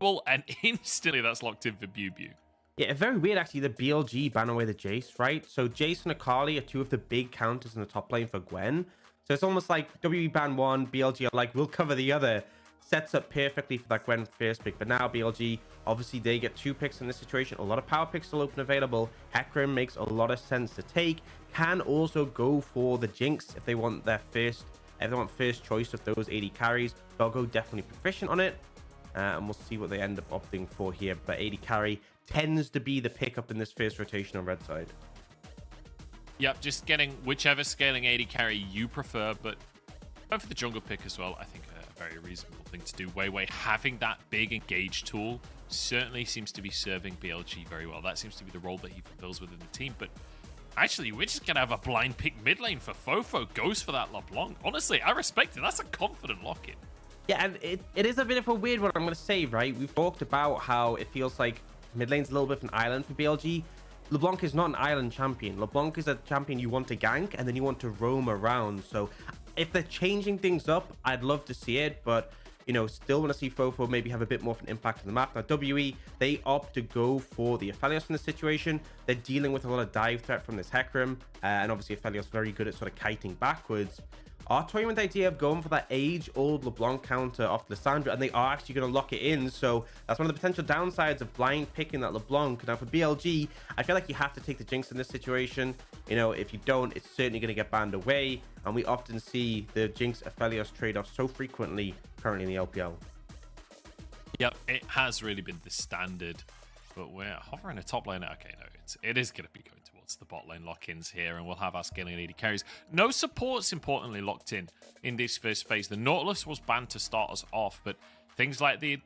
Well, and instantly that's locked in for BiuBiu. Yeah, very weird actually. The BLG ban away the Jace, right? So Jace and Akali are two of the big counters in the top lane for Gwen. So it's almost like WE ban one, BLG are like, we'll cover the other. Sets up perfectly for that Gwen first pick. But now BLG, obviously they get 2 picks in this situation. A lot of power picks still open available. Hecarim makes a lot of sense to take. Can also go for the Jinx if they want their first, if they want first choice of those AD carries. Doggo definitely proficient on it. And we'll see what they end up opting for here. But AD carry tends to be the pickup in this first rotation on red side. Yep, just getting whichever scaling AD carry you prefer, but go for the jungle pick as well. I think a very reasonable thing to do. WeiWei having that big engage tool certainly seems to be serving BLG very well. That seems to be the role that he fulfills within the team. But actually, we're just going to have a blind pick mid lane for FoFo. Goes for that LeBlanc. Honestly, I respect it. That's a confident lock-in. Yeah, and it is a bit of a weird one, I'm going to say, right? We've talked about how it feels like mid lane's a little bit of an island for BLG. LeBlanc is not an island champion. LeBlanc is a champion you want to gank and then you want to roam around. So if they're changing things up, I'd love to see it, but you know, still want to see FoFo maybe have a bit more of an impact on the map. Now, WE, they opt to go for the Aphelios in this situation. They're dealing with a lot of dive threat from this Hecarim, and obviously Aphelios very good at sort of kiting backwards. Are toying with the idea of going for that age-old LeBlanc counter off Lissandra, and they are actually going to lock it in. So that's one of the potential downsides of blind picking that LeBlanc. Now for BLG, I feel like you have to take the Jinx in this situation. You know, if you don't, it's certainly going to get banned away. And we often see the Jinx Aphelios trade-off so frequently currently in the LPL. Yep, it has really been the standard. But we're hovering a top lane. Okay, no, it is going to be going towards the bot lane lock-ins here, and we'll have our scaling and AD carries. No supports importantly locked in this first phase. The Nautilus was banned to start us off, but things like the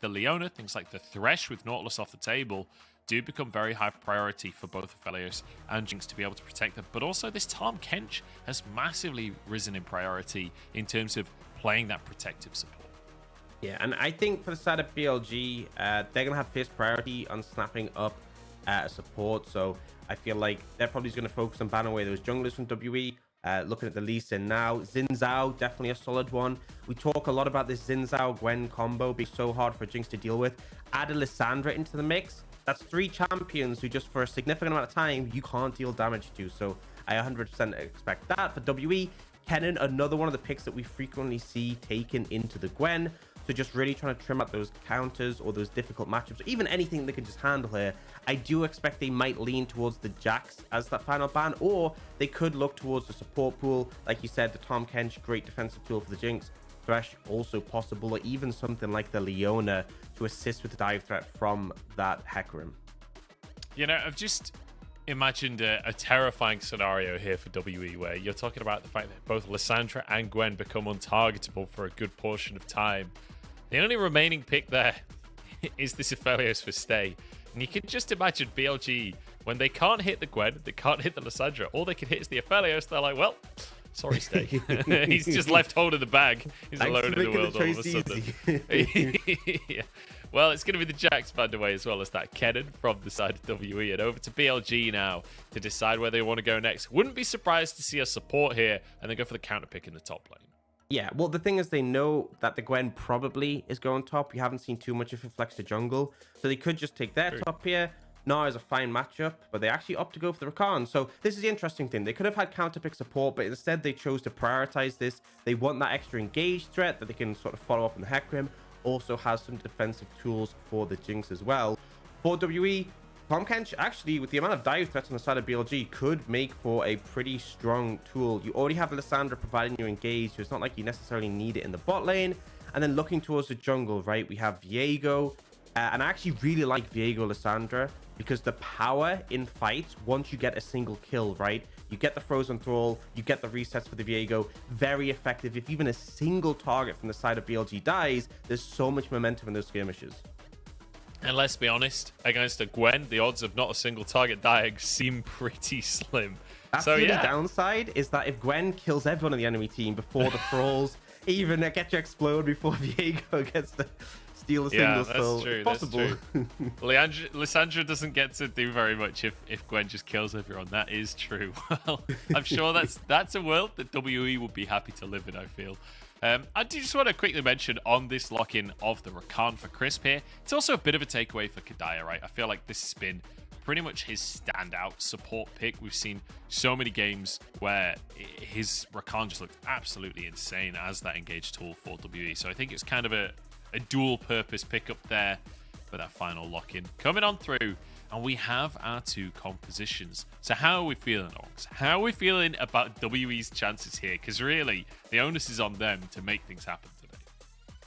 Leona, things like the Thresh with Nautilus off the table do become very high priority for both Aphelios and Jinx to be able to protect them. But also this Tahm Kench has massively risen in priority in terms of playing that protective support. Yeah, and I think for the side of BLG, they're going to have first priority on snapping up support. So I feel like they're probably going to focus on banning away those junglers from WE. Looking at the Lee Sin now, Xin Zhao, definitely a solid one. We talk a lot about this Xin Zhao Gwen combo being so hard for Jinx to deal with. Add a Lissandra into the mix. That's 3 champions who just for a significant amount of time, you can't deal damage to. So I 100% expect that. For WE, Kennen, another one of the picks that we frequently see taken into the Gwen. So just really trying to trim out those counters or those difficult matchups, or even anything they can just handle here. I do expect they might lean towards the Jax as that final ban, or they could look towards the support pool. Like you said, the Tahm Kench, great defensive tool for the Jinx. Thresh, also possible, or even something like the Leona to assist with the dive threat from that Hecarim. You know, I've just imagined a terrifying scenario here for WE where you're talking about the fact that both Lissandra and Gwen become untargetable for a good portion of time. The only remaining pick there is this Aphelios for stay. And you can just imagine BLG, when they can't hit the Gwen, they can't hit the Lissandra, all they can hit is the Aphelios. They're like, well, sorry, stay. He's just left holding the bag. He's alone in the world all of a sudden. Yeah. Well, it's going to be the Jax banned away as well as that Kennen from the side of WE. And over to BLG now to decide where they want to go next. Wouldn't be surprised to see a support here and then go for the counter pick in the top lane. Yeah, well, the thing is they know that the Gwen probably is going top. We haven't seen too much of it flex to jungle. So they could just take their top here. Gnar is a fine matchup, but they actually opt to go for the Rakan. So this is the interesting thing. They could have had counter pick support, but instead they chose to prioritize this. They want that extra engage threat that they can sort of follow up on the Hecarim. Also has some defensive tools for the Jinx as well. For WE, Tahm Kench, actually, with the amount of dive threats on the side of BLG, could make for a pretty strong tool. You already have Lissandra providing you engage, so it's not like you necessarily need it in the bot lane. And then looking towards the jungle, right, we have Viego. And I actually really like Viego Lissandra because the power in fights, once you get a single kill, right, you get the frozen thrall, you get the resets for the Viego, very effective. If even a single target from the side of BLG dies, there's so much momentum in those skirmishes. And let's be honest, against a Gwen, the odds of not a single target dying seem pretty slim. That's the only downside is that if Gwen kills everyone in the enemy team before the thralls, even get you explode before Viego gets to steal a single still. True, possible. That's true. Lissandra doesn't get to do very much if Gwen just kills everyone. That is true. Well, I'm sure that's a world that WE would be happy to live in, I feel. I do just want to quickly mention on this lock-in of the Rakan for Crisp here, it's also a bit of a takeaway for Kedaya, right? I feel like this has been pretty much his standout support pick. We've seen so many games where his Rakan just looked absolutely insane as that engaged tool for WE. So I think it's kind of a dual-purpose pickup there for that final lock-in. Coming on through, and we have our two compositions. So how are we feeling, Aux? How are we feeling about WE's chances here? Because really, the onus is on them to make things happen today.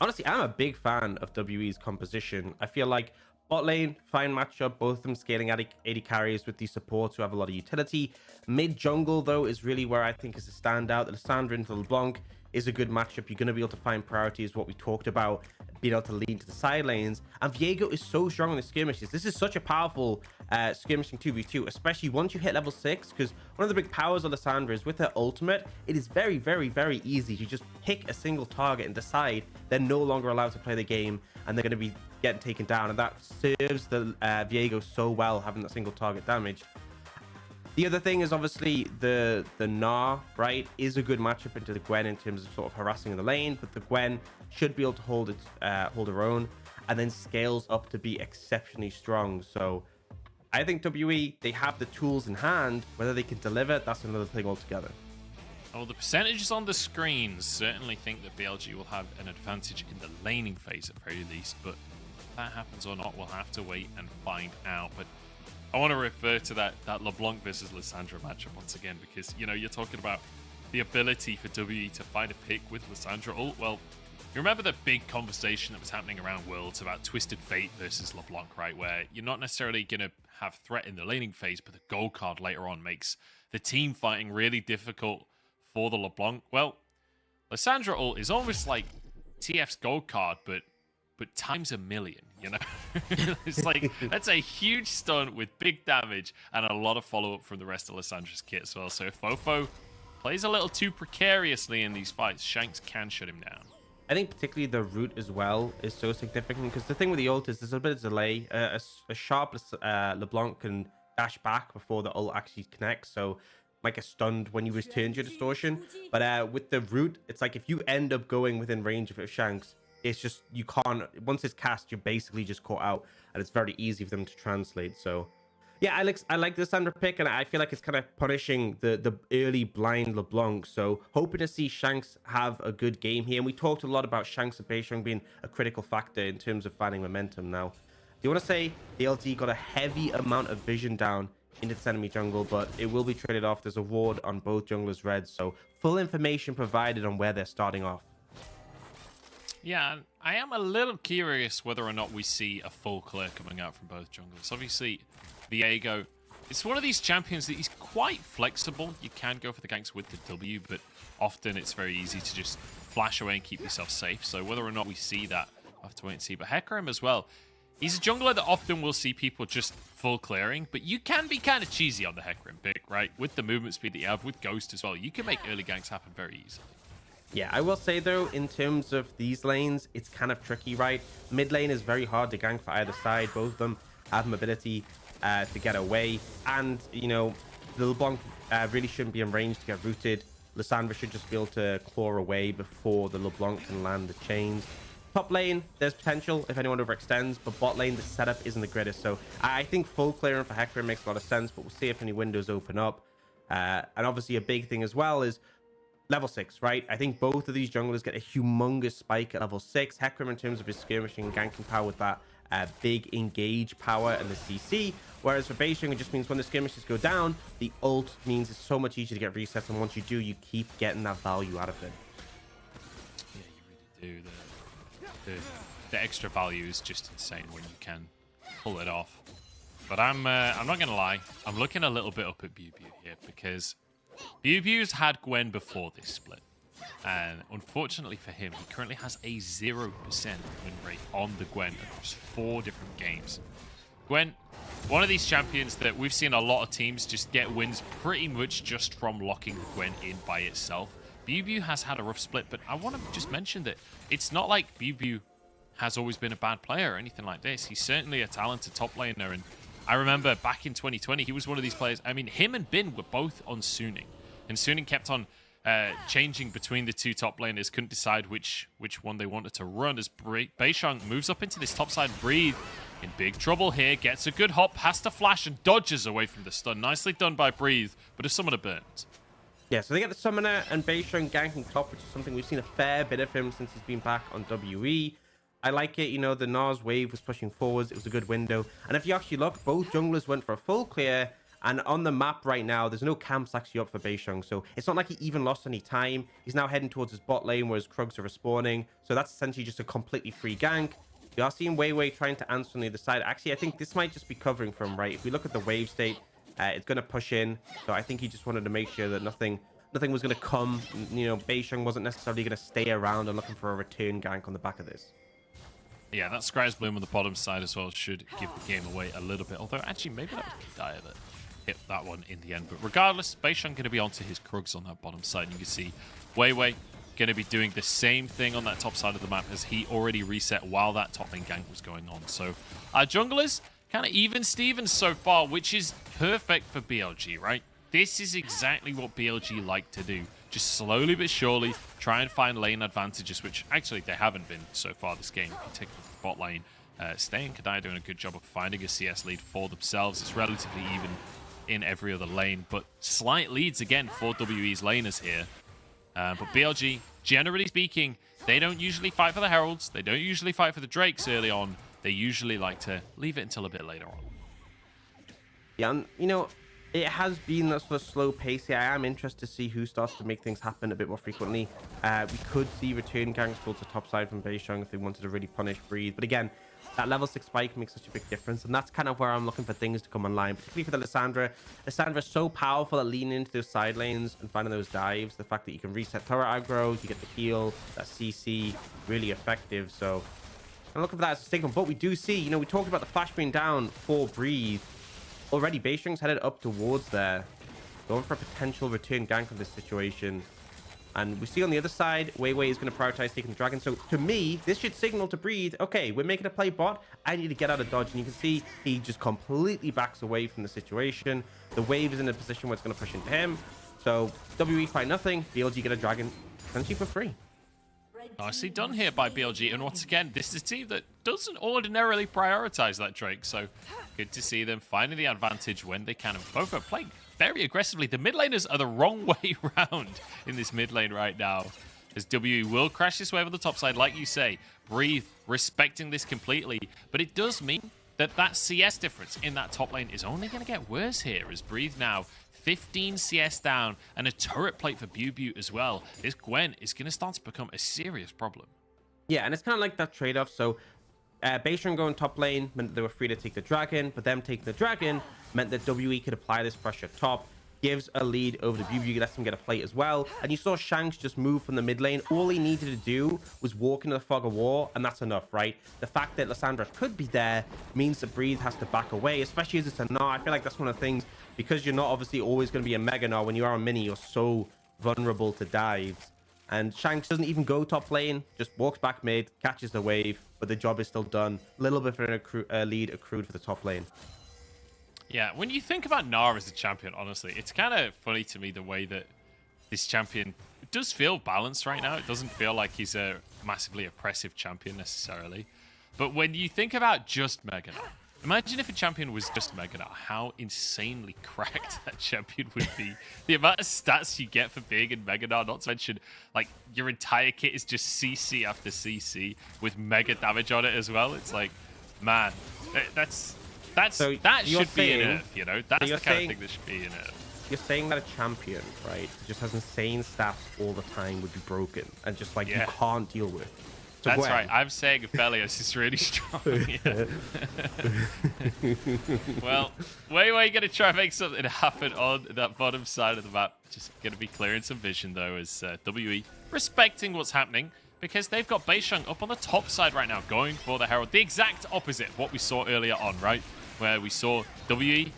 Honestly, I'm a big fan of WE's composition. I feel like bot lane, fine matchup, both of them scaling AD carries with these supports who have a lot of utility. Mid jungle, though, is really where I think is a standout. The Lissandra into LeBlanc is a good matchup. You're going to be able to find priorities, what we talked about, being able to lean to the side lanes. And Viego is so strong in the skirmishes. This is such a powerful skirmishing 2v2, especially once you hit level 6, because one of the big powers of Lissandra is with her ultimate, it is very, very, very easy to just pick a single target and decide they're no longer allowed to play the game, and they're going to be getting taken down. And that serves the Viego so well, having that single target damage. The other thing is obviously the Gnar, right, is a good matchup into the Gwen in terms of sort of harassing in the lane, but the Gwen should be able to hold her own, and then scales up to be exceptionally strong. So I think WE, they have the tools in hand. Whether they can deliver, that's another thing altogether. Well, the percentages on the screen certainly think that BLG will have an advantage in the laning phase at very least, but if that happens or not, we'll have to wait and find out. But I want to refer to that LeBlanc versus Lissandra matchup once again, because, you know, you're talking about the ability for WE to find a pick with Lissandra ult. Well, you remember the big conversation that was happening around Worlds about Twisted Fate versus LeBlanc, right? Where you're not necessarily going to have threat in the laning phase, but the gold card later on makes the team fighting really difficult for the LeBlanc. Well, Lissandra ult is almost like TF's gold card, but times a million, you know? It's like, that's a huge stun with big damage and a lot of follow-up from the rest of Lissandra's kit as well. So if FoFo plays a little too precariously in these fights, Shanks can shut him down. I think particularly the root as well is so significant, because the thing with the ult is there's a bit of delay. A sharp LeBlanc can dash back before the ult actually connects, so might get stunned when you return your distortion. But with the root, it's like if you end up going within range of Shanks, it's just, you can't, once it's cast, you're basically just caught out, and it's very easy for them to translate. So yeah, I like the Lissandra pick, and I feel like it's kind of punishing the early blind LeBlanc. So hoping to see Shanks have a good game here. And we talked a lot about Shanks and Beisheng being a critical factor in terms of finding momentum. Now, you want to say the LT got a heavy amount of vision down into the enemy jungle, but it will be traded off. There's a ward on both junglers' red, so full information provided on where they're starting off. Yeah, I am a little curious whether or not we see a full clear coming out from both junglers. Obviously, Viego, it's one of these champions that he's quite flexible. You can go for the ganks with the W, but often it's very easy to just flash away and keep yourself safe. So whether or not we see that, we'll have to wait and see. But Hecarim as well, he's a jungler that often will see people just full clearing, but you can be kind of cheesy on the Hecarim pick, right? With the movement speed that you have, with Ghost as well, you can make early ganks happen very easily. Yeah, I will say though, in terms of these lanes, it's kind of tricky, right? Mid lane is very hard to gank for either side. Both of them have mobility to get away, and you know, the LeBlanc really shouldn't be in range to get rooted. Lissandra should just be able to claw away before the LeBlanc can land the chains. Top lane, there's potential if anyone overextends, but bot lane, the setup isn't the greatest. So I think full clearing for Hecarim makes a lot of sense, but we'll see if any windows open up. And obviously a big thing as well is level 6, right? I think both of these junglers get a humongous spike at level 6. Hecarim in terms of his skirmishing and ganking power with that big engage power and the CC, whereas for Beisheng, it just means when the skirmishes go down, the ult means it's so much easier to get resets, and once you do, you keep getting that value out of it. Yeah, you really do. The extra value is just insane when you can pull it off. But I'm not gonna lie, I'm looking a little bit up at BiuBiu here, because BiuBiu's had Gwen before this split, and unfortunately for him, he currently has a 0% win rate on the Gwen across 4 different games. Gwen, one of these champions that we've seen a lot of teams just get wins pretty much just from locking the Gwen in by itself. BiuBiu has had a rough split, but I want to just mention that it's not like BiuBiu has always been a bad player or anything like this. He's certainly a talented top laner, and I remember back in 2020, he was one of these players. I mean, him and Bin were both on Suning, and Suning kept on changing between the two top laners, couldn't decide which one they wanted to run as Beishang moves up into this top side. Breathe in big trouble here, gets a good hop, has to flash and dodges away from the stun. Nicely done by Breathe, but a summoner burns. Yeah, so they get the summoner and Beishang ganking top, which is something we've seen a fair bit of him since he's been back on WE. I like it, you know, the Gnar's wave was pushing forwards. It was a good window. And if you actually look, both junglers went for a full clear. And on the map right now, there's no camps actually up for Beishang. So it's not like he even lost any time. He's now heading towards his bot lane where his Krugs are respawning. So that's essentially just a completely free gank. We are seeing WeiWei trying to answer on the other side. Actually, I think this might just be covering for him, right? If we look at the wave state, it's going to push in. So I think he just wanted to make sure that nothing was going to come. You know, Beishang wasn't necessarily going to stay around and looking for a return gank on the back of this. Yeah, that Scry's Bloom on the bottom side as well should give the game away a little bit. Although, actually, maybe that was Kedaya that hit that one in the end. But regardless, Beishang going to be onto his Krugs on that bottom side. And you can see WeiWei going to be doing the same thing on that top side of the map as he already reset while that top lane gank was going on. So our junglers kind of even Stevens so far, which is perfect for BLG, right? This is exactly what BLG like to do. Just slowly but surely try and find lane advantages, which actually they haven't been so far this game. If you take the bot lane, Stay and Kedaya doing a good job of finding a CS lead for themselves. It's relatively even in every other lane, but slight leads again for WE's laners here. But BLG, generally speaking, they don't usually fight for the Heralds. They don't usually fight for the Drakes early on. They usually like to leave it until a bit later on. Yeah, and, you know, it has been that sort of slow pace here. I am interested to see who starts to make things happen a bit more frequently. We could see return ganks towards the top side from Beishang if they wanted to really punish Breathe. But again, that level 6 spike makes such a big difference. And that's kind of where I'm looking for things to come online, particularly for the Lissandra. Lissandra is so powerful at leaning into those side lanes and finding those dives. The fact that you can reset turret aggro, you get the heal, that CC, really effective. So I'm looking for that as a signal. But we do see, you know, we talked about the flash being down for Breathe. Already, Beishang's headed up towards there, going for a potential return gank of this situation. And we see on the other side, WeiWei is going to prioritize taking the dragon. So to me, this should signal to Breathe, okay, we're making a play bot. I need to get out of dodge. And you can see he just completely backs away from the situation. The wave is in a position where it's going to push into him. So WE fight nothing. BLG get a dragon essentially for free. Nicely done here by BLG. And once again, this is a team that doesn't ordinarily prioritize that Drake. So good to see them finding the advantage when they can. And FoFo playing very aggressively. The mid laners are the wrong way round in this mid lane right now. As WE will crash this wave on the top side, like you say. Breathe, respecting this completely. But it does mean that that CS difference in that top lane is only going to get worse here. As Breathe now 15 CS down and a turret plate for BiuBiu as well. This Gwen is going to start to become a serious problem. Yeah, and it's kind of like that trade-off. So Beishang going top lane meant that they were free to take the dragon, but them taking the dragon meant that WE could apply this pressure top, gives a lead over to BiuBiu, lets him get a plate as well. And you saw Shanks just move from the mid lane. All he needed to do was walk into the fog of war, and that's enough, right? The fact that Lissandra could be there means that Breathe has to back away, especially as it's a Gnar. I feel like that's one of the things, because you're not obviously always going to be a Mega Gnar. When you are a mini, you're so vulnerable to dives. And Shanks doesn't even go top lane, just walks back mid, catches the wave, but the job is still done. A little bit of a lead accrued for the top lane. Yeah, when you think about Gnar as a champion, honestly, it's kind of funny to me the way that this champion does feel balanced right now. It doesn't feel like he's a massively oppressive champion necessarily. But when you think about just Mega Gnar, imagine if a champion was just Mega Gnar, how insanely cracked that champion would be. The amount of stats you get for being in Mega Gnar, not to mention, like, your entire kit is just CC after CC with mega damage on it as well. It's like, man, that should be in Earth, you know? That's the kind of thing that should be in Earth. You're saying that a champion, right, just has insane stats all the time would be broken and just, like, you can't deal with. So that's right. I'm saying Aphelios is really strong. Well, WeiWei going to try and make something happen on that bottom side of the map. Just going to be clearing some vision, though, as WE respecting what's happening, because they've got Beishang up on the top side right now, going for the Herald. The exact opposite of what we saw earlier on, right? Where we saw WE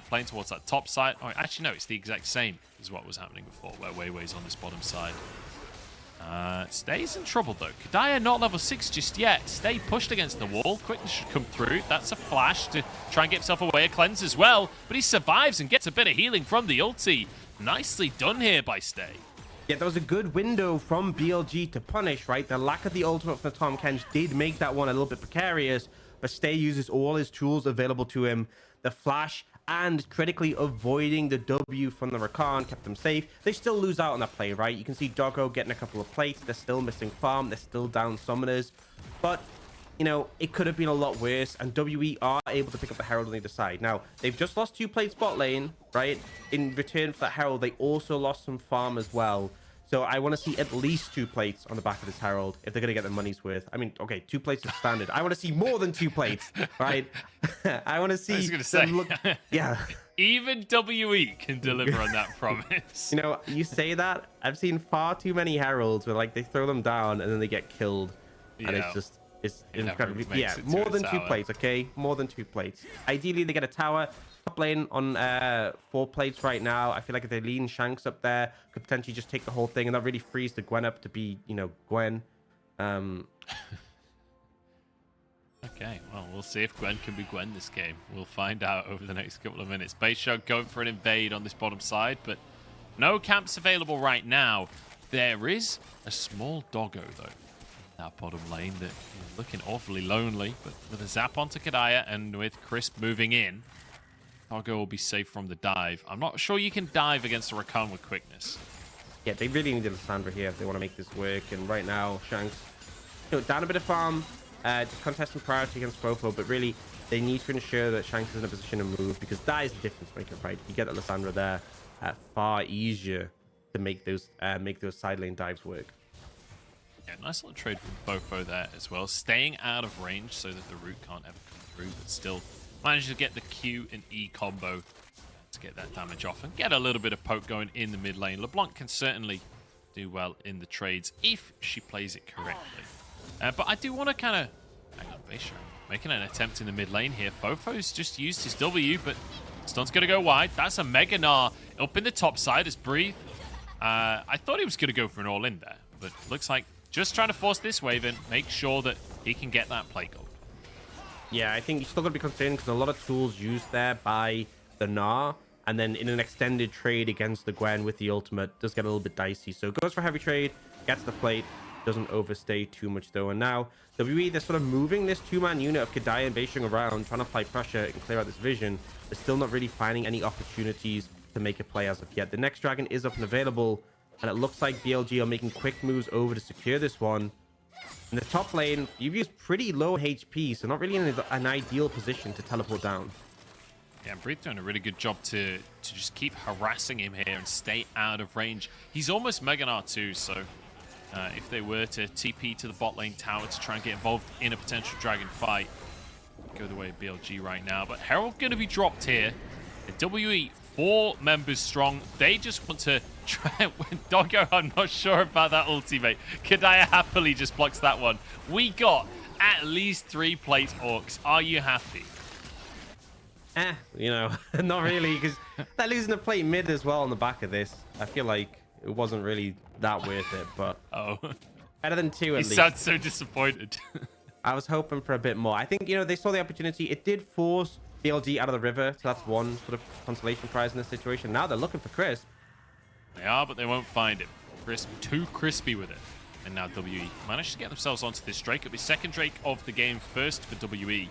playing towards that top side. Oh, actually, no, it's the exact same as what was happening before, where WeiWei's on this bottom side. Stay's in trouble, though. Kedaya not level 6 just yet. Stay pushed against the wall. Quickness should come through. That's a flash to try and get himself away. A cleanse as well. But he survives and gets a bit of healing from the ulti. Nicely done here by Stay. Yeah, there was a good window from BLG to punish, right? The lack of the ultimate from the Tahm Kench did make that one a little bit precarious, but Stay uses all his tools available to him. The flash and critically avoiding the W from the Rakan kept them safe. They still lose out on that play, right? You can see Doggo getting a couple of plates. They're still missing farm. They're still down summoners. But, you know, it could have been a lot worse. And WE are able to pick up the Herald on either side. Now, they've just lost 2 plates bot lane, right? In return for that Herald, they also lost some farm as well. So I want to see at least 2 plates on the back of this Herald if they're going to get their money's worth. I mean, okay, 2 plates is standard. I want to see more than 2 plates, right? I want to see. I was going to say, look, yeah. Even WE can deliver on that promise. You know, you say that. I've seen far too many Heralds where like they throw them down and then they get killed, and it's incredibly. Yeah, more than 2 plates, okay? More than 2 plates. Ideally, they get a tower. Top lane on 4 plates right now. I feel like if they lean Shanks up there, could potentially just take the whole thing, and that really frees the Gwen up to be, you know, Gwen. Okay, well, we'll see if Gwen can be Gwen this game. We'll find out over the next couple of minutes. BeiShug going for an invade on this bottom side, but no camps available right now. There is a small Doggo, though, in that bottom lane that is looking awfully lonely, but with a zap onto Kedaya and with Crisp moving in, Doggo will be safe from the dive. I'm not sure you can dive against a Rakan with quickness. Yeah, they really need Lissandra here if they want to make this work. And right now, Shanks, you know, down a bit of farm, just contesting priority against FoFo, but really they need to ensure that Shanks is in a position to move because that is the difference maker, right? You get that Lissandra there, far easier to make those side lane dives work. Yeah, nice little trade from FoFo there as well, staying out of range so that the root can't ever come through, but still managed to get the Q and E combo to get that damage off and get a little bit of poke going in the mid lane. LeBlanc can certainly do well in the trades if she plays it correctly. But I do want to kind of... Hang on, BeiShug making an attempt in the mid lane here. FoFo's just used his W, but stun's going to go wide. That's a Mega Gnar up in the top side as Breathe. I thought he was going to go for an all-in there, but looks like just trying to force this wave in, make sure that he can get that play gold. Yeah, I think you're still going to be concerned because a lot of tools used there by the Gnar, and then in an extended trade against the Gwen with the ultimate does get a little bit dicey. So goes for heavy trade, gets the plate, doesn't overstay too much though. And now WE, they're sort of moving this 2-man unit of Kedaya and BeiShug around, trying to apply pressure and clear out this vision. They're still not really finding any opportunities to make a play as of yet. The next dragon is up and available, and it looks like BLG are making quick moves over to secure this one. In the top lane, BiuBiu's pretty low HP, so not really in an ideal position to teleport down. Yeah, Breathe doing a really good job to just keep harassing him here and stay out of range. He's almost Mega Gnar too, so if they were to TP to the bot lane tower to try and get involved in a potential dragon fight, go the way of BLG right now. But Herald going to be dropped here. The WE 4 members strong. They just want to try and win. Doggo, I'm not sure about that ultimate. Kedaya happily just blocks that one. We got at least 3 plates Orcs. Are you happy? You know, not really, because they're losing a plate mid as well on the back of this. I feel like it wasn't really that worth it, but better than 2 at least. You sound so disappointed. I was hoping for a bit more. I think, you know, they saw the opportunity. It did force BLG out of the river, so that's one sort of consolation prize in this situation. Now they're looking for Crisp. They are, but they won't find it. Crisp, too crispy with it. And now WE managed to get themselves onto this Drake. It'll be second Drake of the game, first for WE.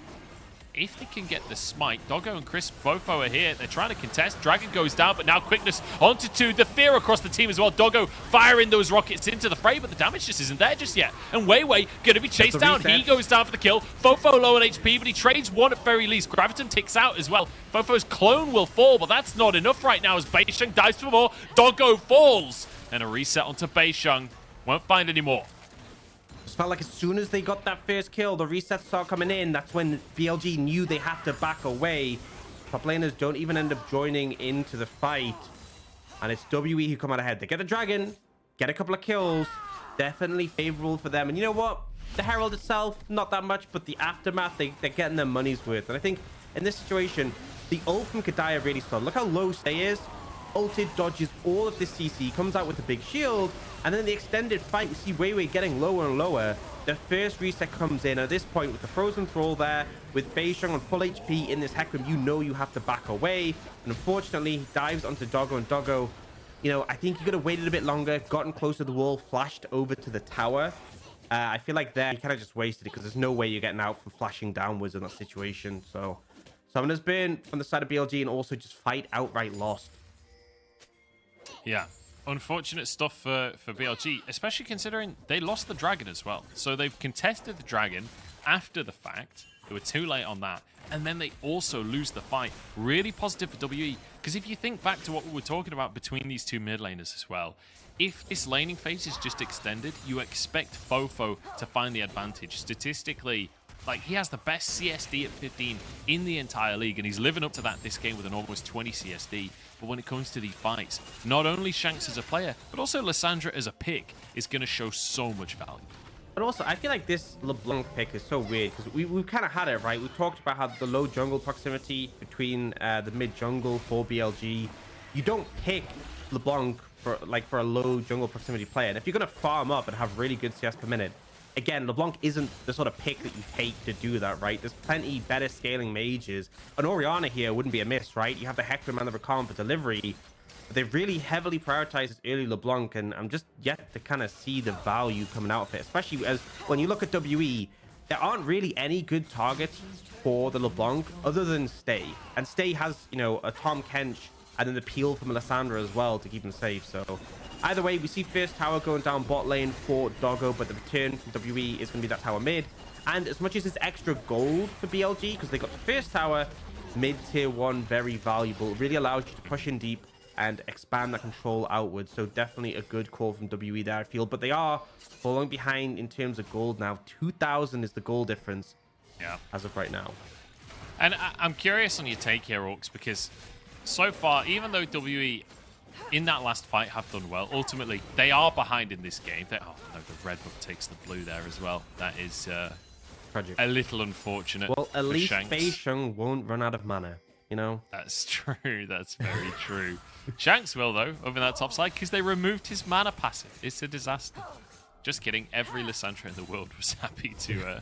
If they can get the smite, Doggo and Crisp, FoFo are here. They're trying to contest. Dragon goes down, but now quickness onto 2. The fear across the team as well. Doggo firing those rockets into the fray, but the damage just isn't there just yet. And WeiWei going to be chased down. He goes down for the kill. FoFo low on HP, but he trades 1 at very least. Graviton ticks out as well. FoFo's clone will fall, but that's not enough right now as BeiShug dives for more. Doggo falls. And a reset onto BeiShug. Won't find any more. Just felt like as soon as they got that first kill, the resets start coming in. That's when BLG knew they had to back away. Top laners don't even end up joining into the fight. And it's WE who come out ahead. They get a dragon, get a couple of kills. Definitely favorable for them. And you know what? The Herald itself, not that much, but the aftermath, they're getting their money's worth. And I think in this situation, the ult from Kedaya really started. Look how low Stay is. Ulted, dodges all of this CC, comes out with a big shield, and then the extended fight, we see WeiWei getting lower and lower. The first reset comes in. At this point, with the frozen thrall there, with BeiShug on full HP in this Hecarim, you know you have to back away. And unfortunately, he dives onto Doggo, and Doggo You know, I think he could have waited a bit longer, gotten closer to the wall, flashed over to the tower. I feel like there he kind of just wasted it because there's no way you're getting out from flashing downwards in that situation. So Summoner's Burn from the side of BLG and also just fight outright lost. Yeah. Unfortunate stuff for BLG, especially considering they lost the dragon as well. So they've contested the dragon after the fact. They were too late on that. And then they also lose the fight. Really positive for WE. Because if you think back to what we were talking about between these two mid laners as well, if this laning phase is just extended, you expect FoFo to find the advantage. Statistically, like, he has the best CSD at 15 in the entire league, and he's living up to that this game with an almost 20 CSD. But when it comes to these fights, not only Shanks as a player, but also Lissandra as a pick is going to show so much value. But also, I feel like this LeBlanc pick is so weird because we've kind of had it, right? We talked about how the low jungle proximity between the mid jungle for BLG. You don't pick LeBlanc for a low jungle proximity player. And if you're going to farm up and have really good CS per minute, again, LeBlanc isn't the sort of pick that you take to do that, right? There's plenty better scaling mages. An Orianna here wouldn't be a miss, right? You have the Hector and the Rakan for delivery. But they've really heavily prioritized this early LeBlanc, and I'm just yet to kind of see the value coming out of it, especially as when you look at WE, there aren't really any good targets for the LeBlanc other than Stay. And Stay has, you know, a Tahm Kench and then the peel from Lissandra as well to keep him safe. So either way, we see first tower going down bot lane for Doggo, but the return from WE is going to be that tower mid. And as much as it's extra gold for BLG, because they got the first tower, mid tier 1, very valuable. It really allows you to push in deep and expand that control outwards. So definitely a good call from WE there, I feel. But they are falling behind in terms of gold now. 2,000 is the goal difference as of right now. And I'm curious on your take here, Aux, because so far, even though WE in that last fight have done well, ultimately they are behind in this game. Oh no, the red buff takes the blue there as well. That is tragic. A little unfortunate. Well, at least Beisheng won't run out of mana, you know? That's true. That's very true. Shanks will, though, over that top side, because they removed his mana passive. It's a disaster. Just kidding. Every Lissandra in the world was happy to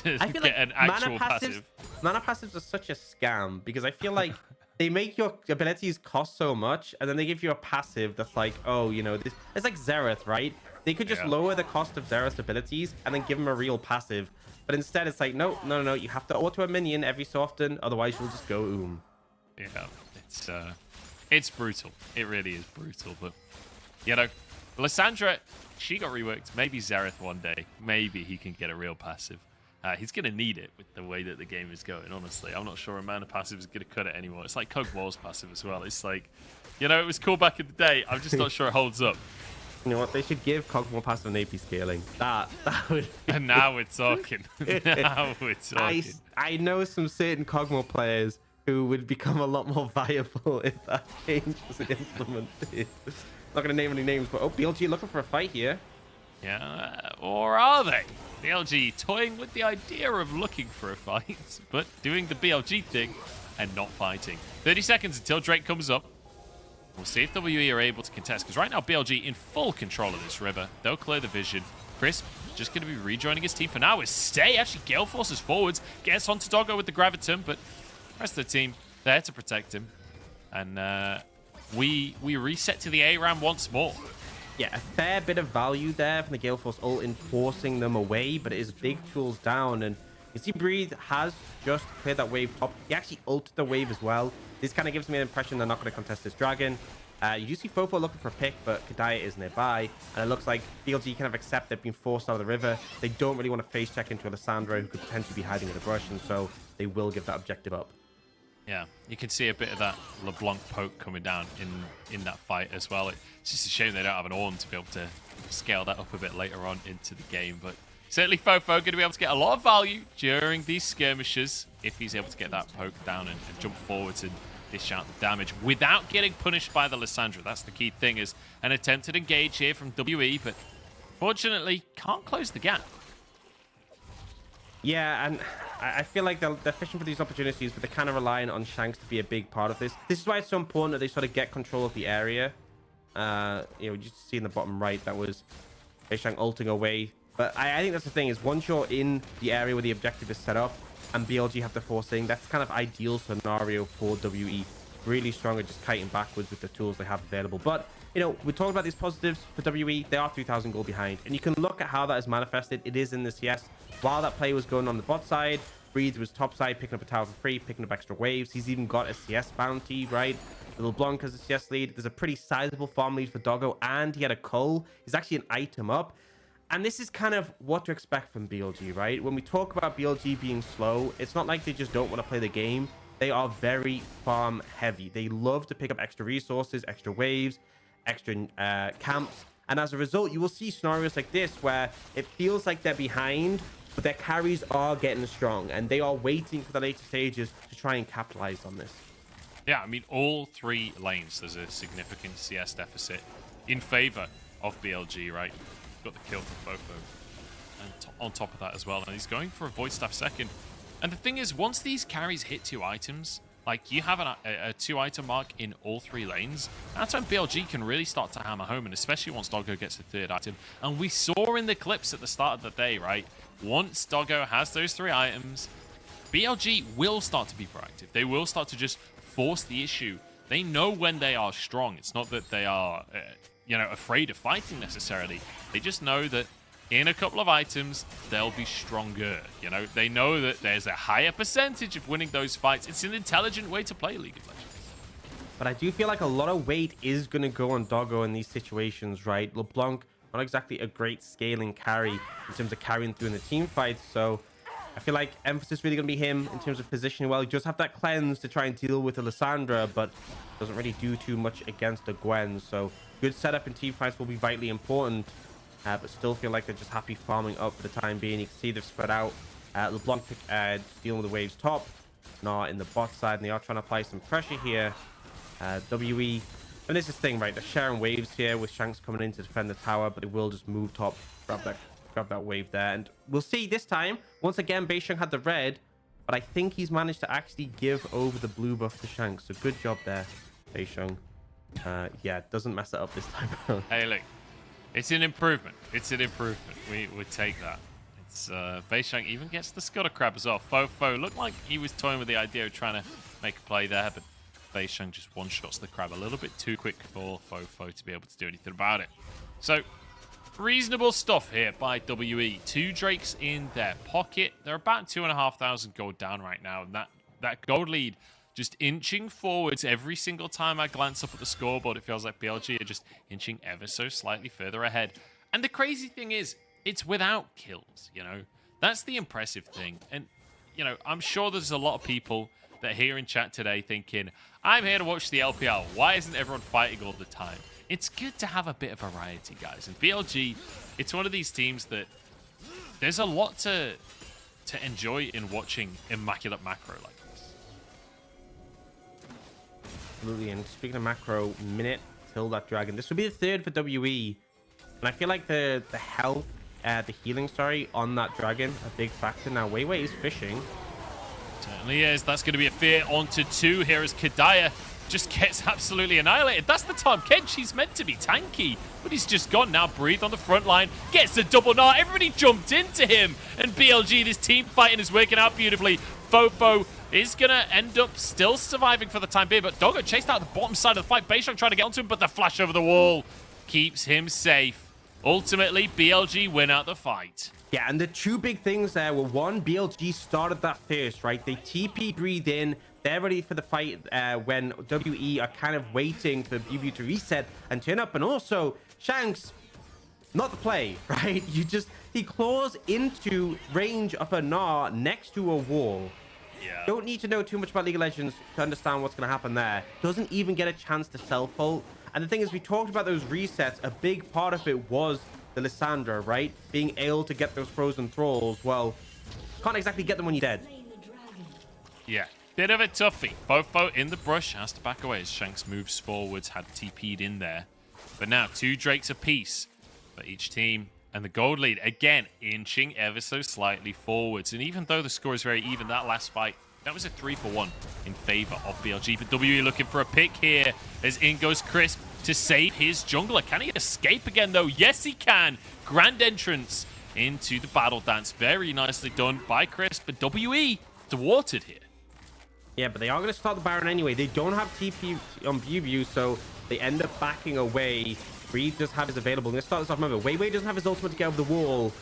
get like an actual passive. Mana passives are such a scam, because I feel like they make your abilities cost so much, and then they give you a passive that's like, oh, you know, this. It's like Xerath, right? They could just lower the cost of Xerath's abilities and then give him a real passive. But instead, it's like, no. You have to auto a minion every so often, otherwise you'll just go oom. Yeah, it's brutal. It really is brutal. But, you know, Lissandra, she got reworked. Maybe Xerath one day. Maybe he can get a real passive. He's going to need it with the way that the game is going, honestly. I'm not sure a mana passive is going to cut it anymore. It's like Kog'Maw's passive as well. It's like, you know, it was cool back in the day. I'm just not sure it holds up. You know what? They should give Kog'Maw passive and AP scaling. That would be... And now we're talking. Now we're talking. I know some certain Kog'Maw players who would become a lot more viable if that change was implemented. Not going to name any names, but BLG looking for a fight here. Yeah, or are they? BLG toying with the idea of looking for a fight, but doing the BLG thing and not fighting. 30 seconds until Drake comes up. We'll see if WE are able to contest, because right now BLG in full control of this river. They'll clear the vision. Crisp just going to be rejoining his team for now. Is Stay actually Gale forces forwards, gets onto Doggo with the Graviton, but the rest of the team there to protect him. And we reset to the ARAM once more. Yeah, a fair bit of value there from the Gale Force ult in forcing them away, but it is big tools down. And you see Breathe has just cleared that wave top. He actually ulted the wave as well. This kind of gives me an impression they're not going to contest this dragon. You do see FoFo looking for a pick, but Kedaya is nearby. And it looks like BLG kind of accept they've been forced out of the river. They don't really want to face check into a Lissandra who could potentially be hiding in the brush, and so they will give that objective up. Yeah, you can see a bit of that LeBlanc poke coming down in that fight as well. It's just a shame they don't have an Ornn to be able to scale that up a bit later on into the game. But certainly FoFo going to be able to get a lot of value during these skirmishes if he's able to get that poke down and jump forwards and dish out the damage without getting punished by the Lissandra. That's the key thing, is an attempted engage here from WE, but fortunately can't close the gap. Yeah, and I feel like they're fishing for these opportunities, but they're kind of relying on Shanks to be a big part of this. This is why it's so important that they sort of get control of the area. You know, just see in the bottom right, that was Shanks ulting away. But I think that's the thing, is once you're in the area where the objective is set up and BLG have to force in, that's kind of ideal scenario for WE. really strong at just kiting backwards with the tools they have available. But, you know, we're talking about these positives for WE. They are 3,000 gold behind. And you can look at how that is manifested. It is in the CS. While that play was going on the bot side, Breeze was top side, picking up a tower for free, picking up extra waves. He's even got a CS bounty, right? LeBlanc has a CS lead. There's a pretty sizable farm lead for Doggo, and he had a cull. He's actually an item up. And this is kind of what to expect from BLG, right? When we talk about BLG being slow, it's not like they just don't want to play the game. They are very farm heavy. They love to pick up extra resources, extra waves, extra camps. And as a result, you will see scenarios like this where it feels like they're behind, but their carries are getting strong. And they are waiting for the later stages to try and capitalize on this. Yeah, I mean, all 3 lanes, there's a significant CS deficit in favor of BLG, right? Got the kill from FoFo. And on top of that as well. And he's going for a Void Staff second. And the thing is, once these carries hit 2 items, like you have a 2-item mark in all 3 lanes, that's when BLG can really start to hammer home, and especially once Doggo gets the 3rd item. And we saw in the clips at the start of the day, right? Once Doggo has those 3 items, BLG will start to be proactive. They will start to just force the issue. They know when they are strong. It's not that they are, you know, afraid of fighting necessarily. They just know that in a couple of items, they'll be stronger. You know, they know that there's a higher percentage of winning those fights. It's an intelligent way to play League of Legends. But I do feel like a lot of weight is going to go on Doggo in these situations, right? LeBlanc, not exactly a great scaling carry in terms of carrying through in the team fights. So I feel like emphasis really going to be him in terms of positioning well. He does have that cleanse to try and deal with the Lissandra, but doesn't really do too much against the Gwen. So good setup in team fights will be vitally important. But still feel like they're just happy farming up for the time being. You can see they've spread out. LeBlanc dealing with the waves top. Gnar in the bot side, and they are trying to apply some pressure here. WE, and this is the thing, right? They're sharing waves here with Shanks coming in to defend the tower, but they will just move top, grab that wave there. And we'll see this time. Once again, Beisheng had the red, but I think he's managed to actually give over the blue buff to Shanks. So good job there, Beisheng. Yeah, doesn't mess it up this time around. Hey, look. It's an improvement. It's an improvement. We would take that. It's Beisheng even gets the Scudder Crab as well. FoFo looked like he was toying with the idea of trying to make a play there, but Beisheng just one-shots the crab a little bit too quick for FoFo to be able to do anything about it. So, reasonable stuff here by WE. 2 Drakes in their pocket. They're about 2,500 gold down right now, and that gold lead just inching forwards every single time I glance up at the scoreboard. It feels like BLG are just inching ever so slightly further ahead. And the crazy thing is, it's without kills, you know? That's the impressive thing. And, you know, I'm sure there's a lot of people that are here in chat today thinking, I'm here to watch the LPL. Why isn't everyone fighting all the time? It's good to have a bit of variety, guys. And BLG, it's one of these teams that there's a lot to enjoy in watching immaculate macro like this. Absolutely. And speaking of macro, minute till that dragon. This will be the 3rd for WE. And I feel like the health, the healing, sorry, on that dragon, a big factor. Now, WeiWei is fishing. Certainly is. That's going to be a fear onto 2 here as Kedaya just gets absolutely annihilated. That's the Tahm Kench. He's meant to be tanky, but he's just gone now. Breathe on the front line. Gets the double Gnar. Everybody jumped into him. And BLG, this team fighting is working out beautifully. FoFo is going to end up still surviving for the time being, but Doggo chased out the bottom side of the fight. Beisheng trying to get onto him, but the flash over the wall keeps him safe. Ultimately, BLG win out the fight. Yeah, and the 2 big things there were, 1, BLG started that first, right? They TP breathed in. They're ready for the fight when WE are kind of waiting for BiuBiu to reset and turn up. And also, Shanks, not the play, right? He claws into range of a Gnar next to a wall. Yeah. Don't need to know too much about League of Legends to understand what's going to happen there. Doesn't even get a chance to self-ult. And the thing is, we talked about those resets. A big part of it was the Lissandra, right? Being able to get those frozen thralls. Well, can't exactly get them when you're dead. Yeah, bit of a toughie. FoFo in the brush, has to back away as Shanks moves forwards, had TP'd in there. But now 2 Drakes apiece for each team. And the gold lead, again, inching ever so slightly forwards. And even though the score is very even, that last fight, that was a 3-for-1 in favor of BLG. But WE looking for a pick here as in goes Crisp to save his jungler. Can he escape again, though? Yes, he can. Grand entrance into the battle dance. Very nicely done by Crisp. But WE thwarted here. Yeah, but they are going to start the Baron anyway. They don't have TP on BiuBiu, so they end up backing away. Breathe does have his available. Let's start this off. Remember, WeiWei doesn't have his ultimate to get over the wall.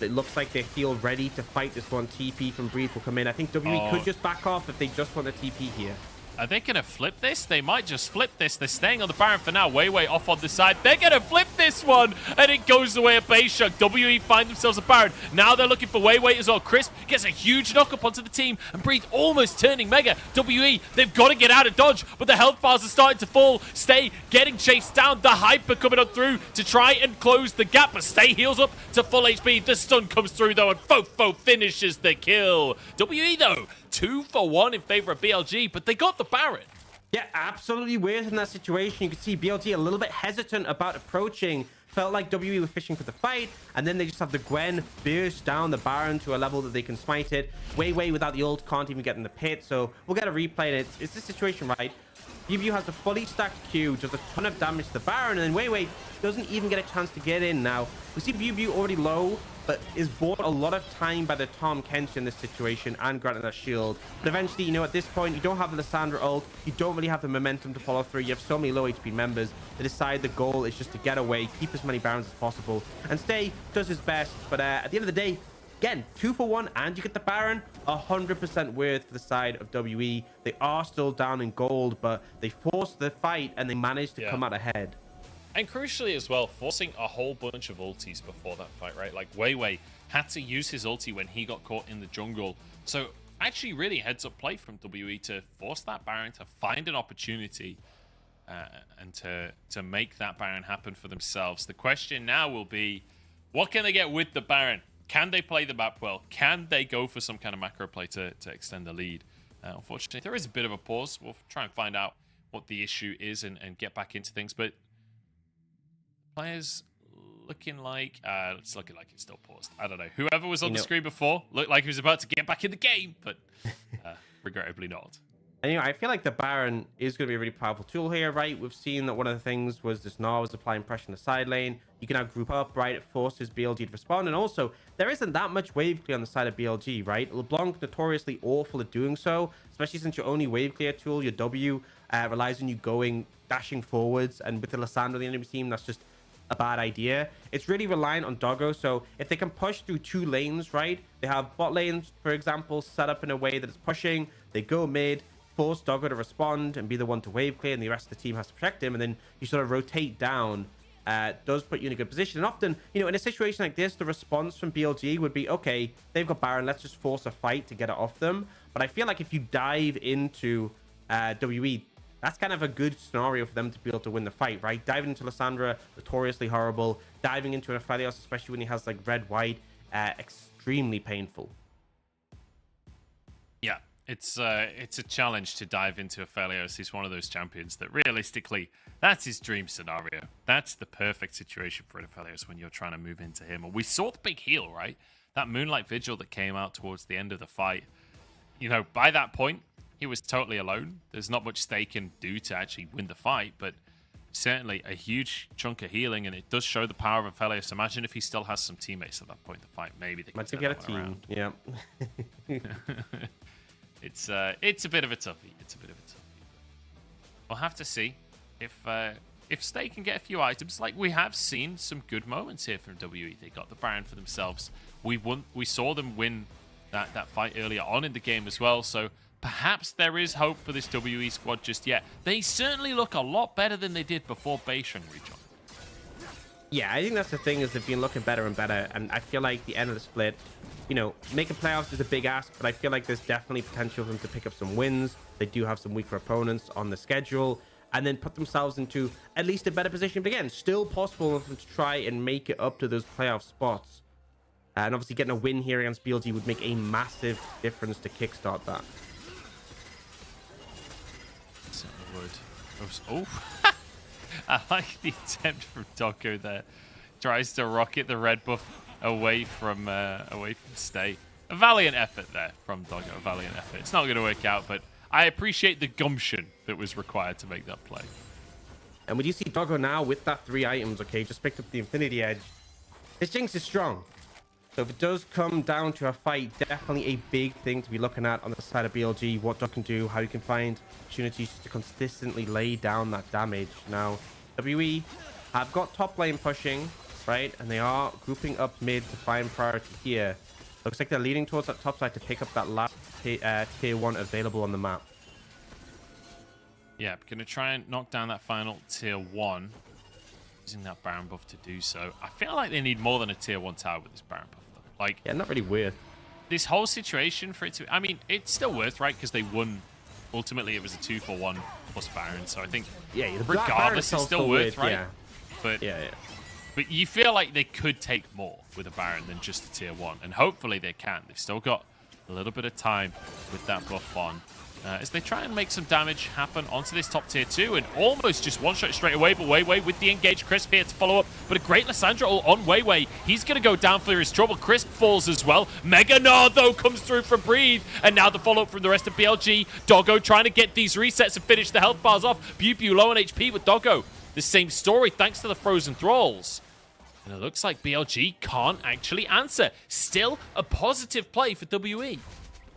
It looks like they feel ready to fight this one. TP from Breathe will come in. I think WE could just back off if they just want a TP here. Are they going to flip this? They might just flip this. They're staying on the Baron for now. WeiWei off on the side. They're going to flip this one. And it goes away at base shot. WE find themselves a Baron. Now they're looking for WeiWei as well. Crisp gets a huge knock up onto the team. And Breathe almost turning Mega. WE, they've got to get out of dodge. But the health bars are starting to fall. Stay getting chased down. The Hyper coming up through to try and close the gap. But Stay heals up to full HP. The stun comes through though. And FoFo finishes the kill. WE though, 2 for 1 in favor of BLG, but they got the Baron. Yeah, absolutely weird in that situation. You can see BLG a little bit hesitant about approaching. Felt like WE were fishing for the fight, and then they just have the Gwen burst down the Baron to a level that they can smite it. WeiWei without the ult can't even get in the pit, so we'll get a replay. And it's this situation, right? BiuBiu has a fully stacked Q, does a ton of damage to the Baron, and then WeiWei doesn't even get a chance to get in now. We see BiuBiu already low, but is bought a lot of time by the Tahm Kench in this situation and granted that shield. But eventually, you know, at this point, you don't have the Lissandra ult. You don't really have the momentum to follow through. You have so many low HP members. They decide the goal is just to get away, keep as many Barons as possible, and Stay does his best. But at the end of the day, again, 2 for 1, and you get the Baron. 100% worth for the side of WE. They are still down in gold, but they forced the fight and they managed to come out ahead. And crucially as well, forcing a whole bunch of ultis before that fight, right? Like WeiWei had to use his ulti when he got caught in the jungle. So actually really heads up play from WE to force that Baron, to find an opportunity and to make that Baron happen for themselves. The question now will be, what can they get with the Baron? Can they play the map well? Can they go for some kind of macro play to extend the lead? Unfortunately, there is a bit of a pause. We'll try and find out what the issue is and get back into things. But players looking like it's looking like it's still paused. I don't know. Whoever was on the screen before looked like he was about to get back in the game, but regrettably not. And, you know, I feel like the Baron is going to be a really powerful tool here, right? We've seen that one of the things was this Gnar was applying pressure in the side lane. You can now group up, right? It forces BLG to respond. And also, there isn't that much wave clear on the side of BLG, right? LeBlanc notoriously awful at doing so, especially since your only wave clear tool, your W, relies on you dashing forwards. And with the Lissandra on the enemy team, that's just a bad idea. It's really reliant on Doggo. So if they can push through 2 lanes, right? They have bot lanes, for example, set up in a way that it's pushing. They go mid, force Doggo to respond and be the one to wave clear, and the rest of the team has to protect him, and then you sort of rotate down. Does put you in a good position. And often, you know, in a situation like this, the response from BLG would be, okay, they've got Baron, let's just force a fight to get it off them. But I feel like if you dive into WE, that's kind of a good scenario for them to be able to win the fight, right? Diving into Lissandra, notoriously horrible. Diving into an Aphelios, especially when he has like red-white, extremely painful. Yeah. It's a challenge to dive into Aphelios. He's one of those champions that realistically, that's his dream scenario. That's the perfect situation for an Aphelios when you're trying to move into him. And we saw the big heal, right? That Moonlight Vigil that came out towards the end of the fight. You know, by that point, he was totally alone. There's not much Stay can do to actually win the fight, but certainly a huge chunk of healing, and it does show the power of Aphelios. Imagine if he still has some teammates at that point in the fight. Maybe they can get a team. Around. Yeah. It's a bit of a toughie. It's a bit of a toughie. We'll have to see if Stay can get a few items. Like, we have seen some good moments here from WE. They got the Baron for themselves. We saw them win that fight earlier on in the game as well. So perhaps there is hope for this WE squad just yet. They certainly look a lot better than they did before Beisheng rejoined. Yeah, I think that's the thing, is they've been looking better and better. And I feel like the end of the split, you know, making playoffs is a big ask, but I feel like there's definitely potential for them to pick up some wins. They do have some weaker opponents on the schedule, and then put themselves into at least a better position. But again, still possible for them to try and make it up to those playoff spots. And obviously getting a win here against BLG would make a massive difference to kickstart that. Certainly would. Oh, I like the attempt from Doggo there. Tries to rocket the red buff away from Stay. A valiant effort there from Doggo. A valiant effort. It's not going to work out, but I appreciate the gumption that was required to make that play. And when you see Doggo now with that 3 items, okay, just picked up the Infinity Edge. His Jinx is strong. So if it does come down to a fight, definitely a big thing to be looking at on the side of BLG, what Doggo can do, how you can find opportunities to consistently lay down that damage. Now, WE have got top lane pushing, right? And they are grouping up mid to find priority here. Looks like they're leaning towards that top side to pick up that last tier 1 available on the map. Yeah, going to try and knock down that final tier 1. Using that Baron buff to do so. I feel like they need more than a tier 1 tower with this Baron buff, though. Like, yeah, not really worth. This whole situation for it to... I mean, it's still worth, right? Because they won. Ultimately, it was a 2-for-1 plus Baron. So I think, yeah, regardless, it's still worth, right? Yeah. But, yeah. But you feel like they could take more with a Baron than just a tier 1. And hopefully they can. They've still got a little bit of time with that buff on. As they try and make some damage happen onto this top tier 2 and almost just one-shot straight away, but WeiWei with the engaged Crisp here to follow up. But a great Lissandra on WeiWei. He's going to go down for his trouble. Crisp falls as well. Mega Gnar, though, comes through from Breathe. And now the follow-up from the rest of BLG. Doggo trying to get these resets and finish the health bars off. BiuBiu low on HP with Doggo. The same story thanks to the Frozen Thralls. And it looks like BLG can't actually answer. Still a positive play for WE.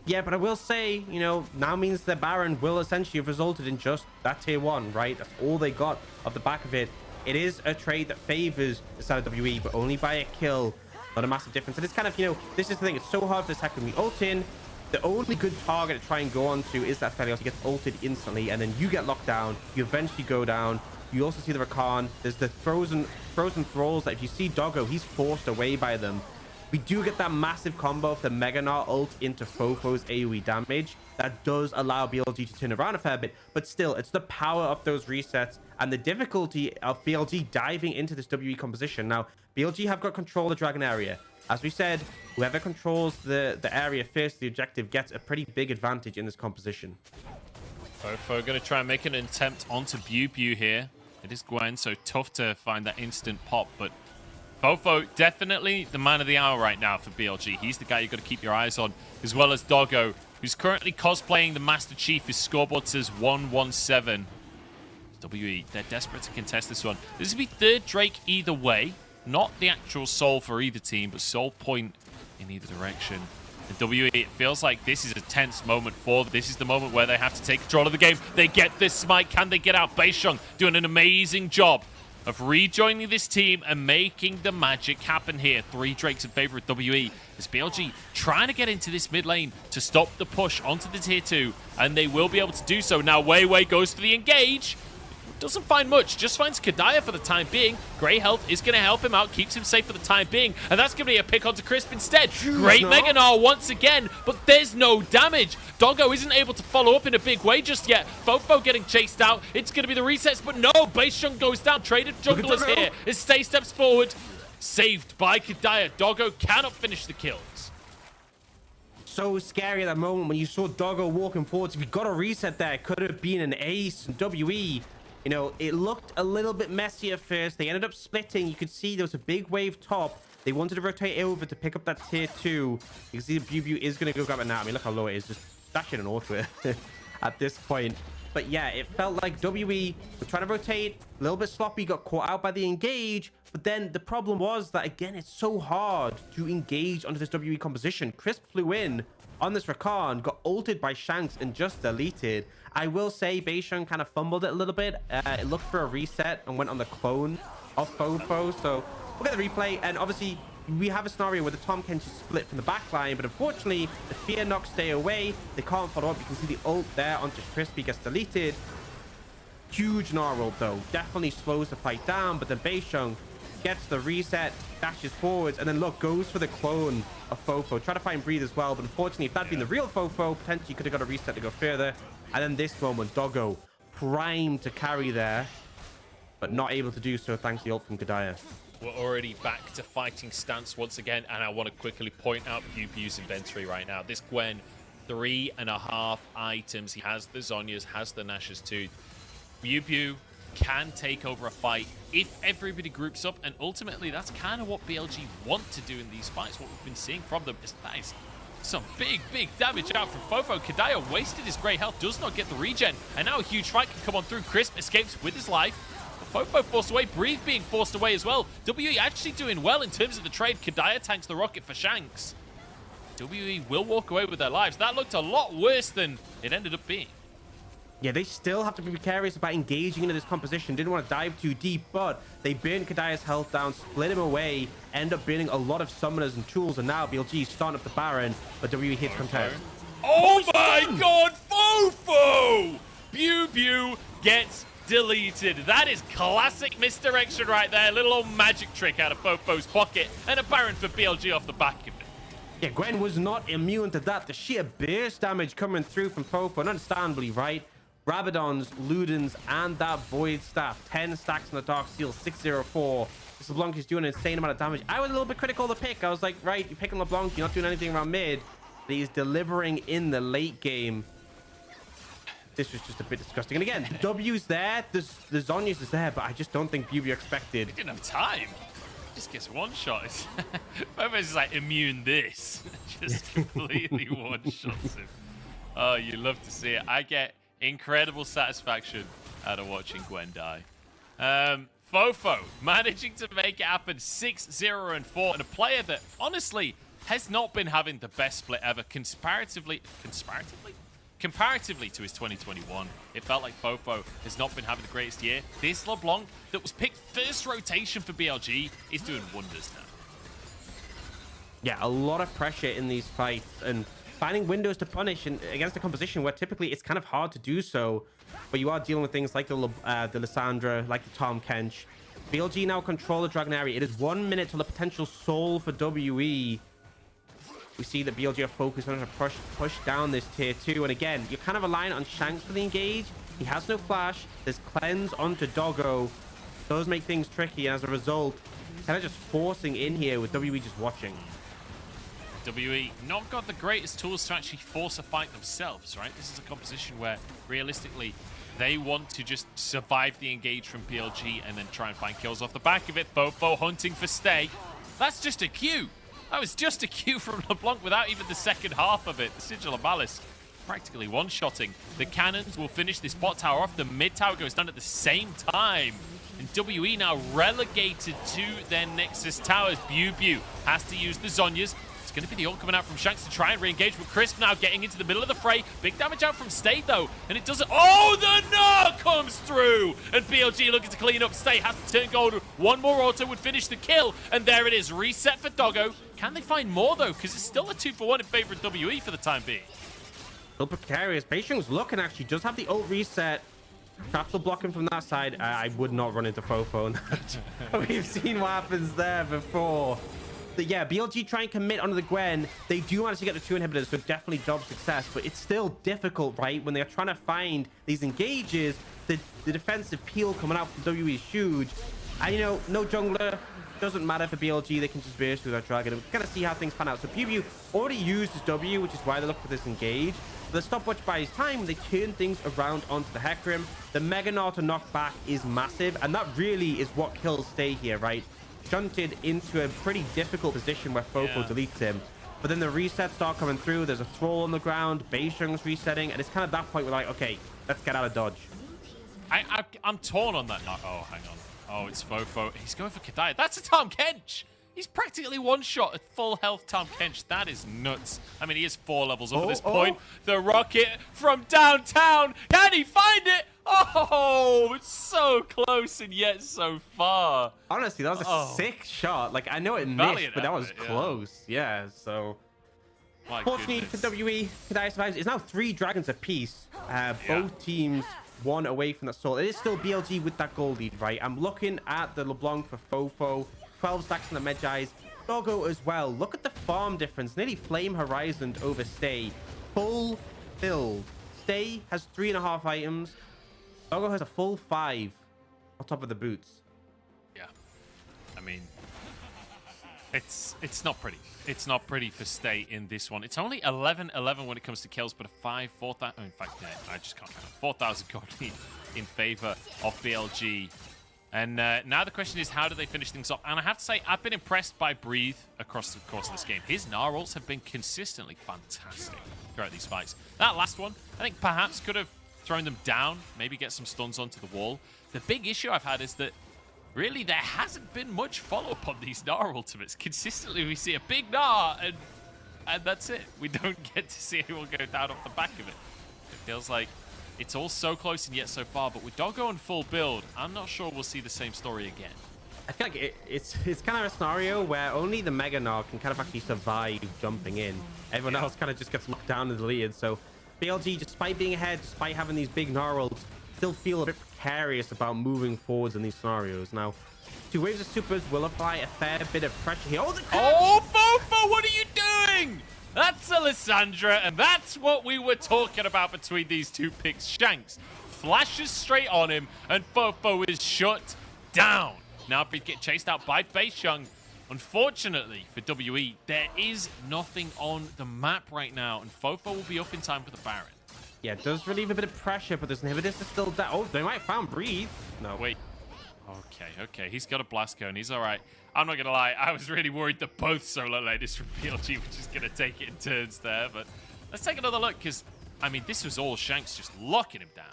Yeah, but I will say, you know, now means their Baron will essentially have resulted in just that tier 1, right? That's all they got off the back of it. It is a trade that favors the side of WE, but only by a kill. Not a massive difference. And it's kind of, you know, this is the thing. It's so hard to attack when we ult in. The only good target to try and go on to is that Aphelios. He gets ulted instantly, and then you get locked down. You eventually go down. You also see the Rakan. There's the frozen thralls that if you see Doggo, he's forced away by them. We do get that massive combo of the Mega Gnar ult into FoFo's AoE damage. That does allow BLG to turn around a fair bit, but still, it's the power of those resets and the difficulty of BLG diving into this WE composition. Now, BLG have got control of the Dragon area. As we said, whoever controls the area first, the objective, gets a pretty big advantage in this composition. FoFo going to try and make an attempt onto BiuBiu here. It is Gwen, so tough to find that instant pop, but FoFo, definitely the man of the hour right now for BLG. He's the guy you've got to keep your eyes on, as well as Doggo, who's currently cosplaying the Master Chief. His scoreboard says 117. WE, they're desperate to contest this one. This will be third Drake either way. Not the actual soul for either team, but soul point in either direction. And WE, it feels like this is a tense moment for them. This is the moment where they have to take control of the game. They get this smite. Can they get out? Beisheng doing an amazing job of rejoining this team and making the magic happen here. 3 Drakes in favor of WE. As BLG trying to get into this mid lane to stop the push onto the tier 2, and they will be able to do so. Now WeiWei goes for the engage. Doesn't find much, just finds Kedaya for the time being. Grey health is going to help him out, keeps him safe for the time being, and that's going to be a pick onto Crisp instead. Great Mega Gnar once again, but there's no damage. Doggo isn't able to follow up in a big way just yet. FoFo getting chased out. It's going to be the resets, but no, Beisheng goes down. Traded junglers here as Stay steps forward. Saved by Kedaya. Doggo cannot finish the kills. So scary at that moment when you saw Doggo walking forwards. If you got a reset there, it could have been an ace. And WE, you know, it looked a little bit messy at first. They ended up splitting. You could see there was a big wave top. They wanted to rotate over to pick up that tier 2. You can see the BiuBiu is going to go grab it now. I mean, look how low it is. Just dashing an auto at this point. But yeah, it felt like WE were trying to rotate. A little bit sloppy. Got caught out by the engage. But then the problem was that, again, it's so hard to engage onto this WE composition. Crisp flew in on this Rakan, got ulted by Shanks and just deleted. I will say Beisheng kind of fumbled it a little bit. It looked for a reset and went on the clone of FoFo. So we'll get the replay. And obviously, we have a scenario where the Tahm Kench is split from the back line. But unfortunately, the Fear knocks stay away. They can't follow up. You can see the ult there onto Crisp. He gets deleted. Huge Gnar ult, though. Definitely slows the fight down. But then Beisheng gets the reset, dashes forwards, and then look, goes for the clone of FoFo. Try to find Breathe as well, but unfortunately, if that'd been the real FoFo, potentially could have got a reset to go further. And then this moment, Doggo primed to carry there, but not able to do so thanks to the ult from Kedaya. We're already back to fighting stance once again, and I want to quickly point out BiuBiu's inventory right now. This Gwen, 3.5 items. He has the Zhonya's, has the Nash's too. BiuBiu can take over a fight if everybody groups up, and ultimately that's kind of what BLG want to do in these fights. What we've been seeing from them is nice. Some big damage out from FoFo. Kedaya wasted his grey health, does not get the regen, and now a huge fight can come on through. Crisp escapes with his life. FoFo forced away, Breathe being forced away as well. WE actually doing well in terms of the trade. Kedaya tanks the rocket for Shanks. WE will walk away with their lives. That looked a lot worse than it ended up being. Yeah, they still have to be precarious about engaging into this composition. Didn't want to dive too deep, but they burned Kedaya's health down, split him away, end up burning a lot of summoners and tools, and now BLG starting up the Baron, but WE hits contest. Oh my god, FoFo! BiuBiu gets deleted. That is classic misdirection right there. Little old magic trick out of FoFo's pocket, and a Baron for BLG off the back of it. Yeah, Gwen was not immune to that. The sheer burst damage coming through from FoFo, and understandably, right? Rabadons, Ludens, and that Void Staff. 10 stacks on the Dark Steel, 604. This LeBlanc is doing an insane amount of damage. I was a little bit critical of the pick. I was like, right, you're picking LeBlanc, you're not doing anything around mid. But he's delivering in the late game. This was just a bit disgusting. And again, the W's there, the Zhonya's is there, but I just don't think BiuBiu expected. He didn't have time. Just gets one shot. FoFo's just like immune this. Just completely one shots him. Oh, you love to see it. I get incredible satisfaction out of watching Gwen die. FoFo managing to make it happen 6-0-4, and a player that honestly has not been having the best split ever comparatively to his 2021. It felt like FoFo has not been having the greatest year. This LeBlanc that was picked first rotation for BLG is doing wonders now. Yeah, a lot of pressure in these fights, and finding windows to punish against a composition where typically it's kind of hard to do so, but you are dealing with things like the Lissandra, like the Tahm Kench. BLG now control the Dragonary. It is 1 minute till the potential soul for WE. We see that BLG are focused on to push down this tier 2, and again, you're kind of relying on Shanks for the engage. He has no flash. There's cleanse onto Doggo. Those make things tricky, and as a result, kind of just forcing in here with WE just watching. WE not got the greatest tools to actually force a fight themselves, right? This is a composition where, realistically, they want to just survive the engage from BLG and then try and find kills off the back of it. FoFo hunting for stay. That's just a Q. That was just a Q from LeBlanc without even the second half of it. The Sigil of Malice practically one-shotting. The cannons will finish this bot tower off. The mid tower goes down at the same time. And WE now relegated to their Nexus towers. BiuBiu has to use the Zhonyas. It's going to be the ult coming out from Shanks to try and re-engage with Crisp now getting into the middle of the fray. Big damage out from Stay though, and it doesn't. Oh, the Gnar comes through, and BLG looking to clean up. Stay has to turn gold. One more auto would finish the kill, and there it is. Reset for Doggo. Can they find more though? Because it's still a 2-for-1 in favor of WE for the time being. Still precarious. Beisheng's looking actually does have the ult reset. Traps will block him from that side. I would not run into FoFo. We've seen what happens there before. Yeah, BLG try and commit onto the Gwen. They do manage to get the 2 inhibitors, so definitely job success, but it's still difficult, right? When they're trying to find these engages, the defensive peel coming out from WE is huge. And, you know, no jungler. Doesn't matter for BLG. They can just burst through that dragon. We're going to see how things pan out. So BiuBiu already used his W, which is why they look for this engage. The stopwatch buys time. They turn things around onto the Hecarim. The Mega Gnar to knock back is massive, and that really is what kills Stay here, right? Shunted into a pretty difficult position where FoFo deletes him. But then the resets start coming through. There's a Thrall on the ground. Beisheng's resetting. And it's kind of that point where like, okay, let's get out of dodge. I'm torn on that. Oh, hang on. Oh, it's FoFo. He's going for Kedaya. That's a Tahm Kench. He's practically one-shot at full health Tahm Kench. That is nuts. I mean, he is 4 levels up at this point. The rocket from downtown. Can he find it? Oh, it's so close and yet so far. Honestly, that was a sick shot. Like, I know it missed, but that was close. Yeah, so... Fortunately for WE, Kedaya survives. It's now 3 dragons apiece. Both teams 1 away from that soul. It is still BLG with that gold lead, right? I'm looking at the LeBlanc for FoFo. 12 stacks on the Medjais. Doggo as well. Look at the farm difference. Nearly Flame Horizon over Stay. Full build. Stay has 3.5 items. Doggo has a full 5 on top of the boots. Yeah. I mean, it's not pretty. It's not pretty for Stay in this one. It's only 11-11 when it comes to kills, but a 4,000... In fact, yeah, I just can't count. 4,000 gold lead in favor of BLG. And now the question is, how do they finish things off? And I have to say, I've been impressed by Breathe across the course of this game. His Gnar ults have been consistently fantastic throughout these fights. That last one, I think perhaps could have throwing them down, maybe get some stuns onto the wall. The big issue I've had is that really there hasn't been much follow-up on these Gnar ultimates. Consistently, we see a big Gnar, and that's it. We don't get to see anyone go down off the back of it. It feels like it's all so close and yet so far, but with Doggo on full build, I'm not sure we'll see the same story again. I feel like it's kind of a scenario where only the Mega Gnar can kind of actually survive jumping in. Everyone else kind of just gets locked down in the lead. So BLG, despite being ahead, despite having these big Gnar ults, still feel a bit precarious about moving forwards in these scenarios. Now, 2 waves of supers will apply a fair bit of pressure here. Oh, FoFo, what are you doing? That's a Lissandra, and that's what we were talking about between these two picks. Shanks flashes straight on him, and FoFo is shut down. Now we get chased out by Beisheng. Unfortunately for WE, there is nothing on the map right now, and FoFo will be up in time for the Baron. Yeah, it does relieve a bit of pressure, but this inhibitors is still down. Oh, they might have found Breathe. No, wait. Okay. He's got a blast going. He's all right. I'm not going to lie. I was really worried that both solo ladies from BLG were just going to take it in turns there. But let's take another look because, I mean, this was all Shanks just locking him down.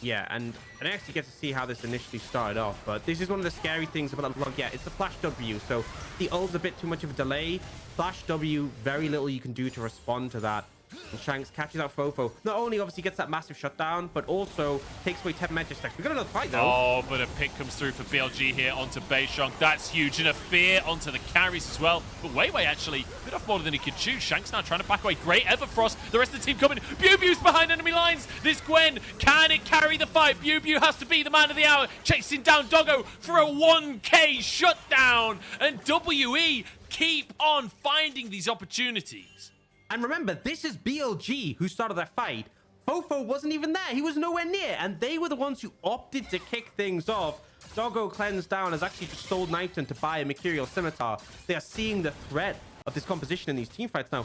Yeah, and I didn't actually get to see how this initially started off, but this is one of the scary things about that LeBlanc. Yeah, it's the Flash W, so the ult's a bit too much of a delay. Flash W, very little you can do to respond to that. And Shanks catches out FoFo. Not only obviously gets that massive shutdown, but also takes away 10 Magic Stacks. We got another fight though. Oh, but a pick comes through for BLG here onto Beisheng. That's huge. And a fear onto the carries as well. But WeiWei actually bit off more than he could chew. Shanks now trying to back away. Great Everfrost. The rest of the team coming. BiuBiu's behind enemy lines. This Gwen, can it carry the fight? BiuBiu has to be the man of the hour. Chasing down Doggo for a 1K shutdown. And WE keep on finding these opportunities. And remember, this is BLG who started that fight. FoFo wasn't even there. He was nowhere near. And they were the ones who opted to kick things off. Doggo cleansed down has actually just sold Knifeton to buy a Mercurial Scimitar. They are seeing the threat of this composition in these team fights now.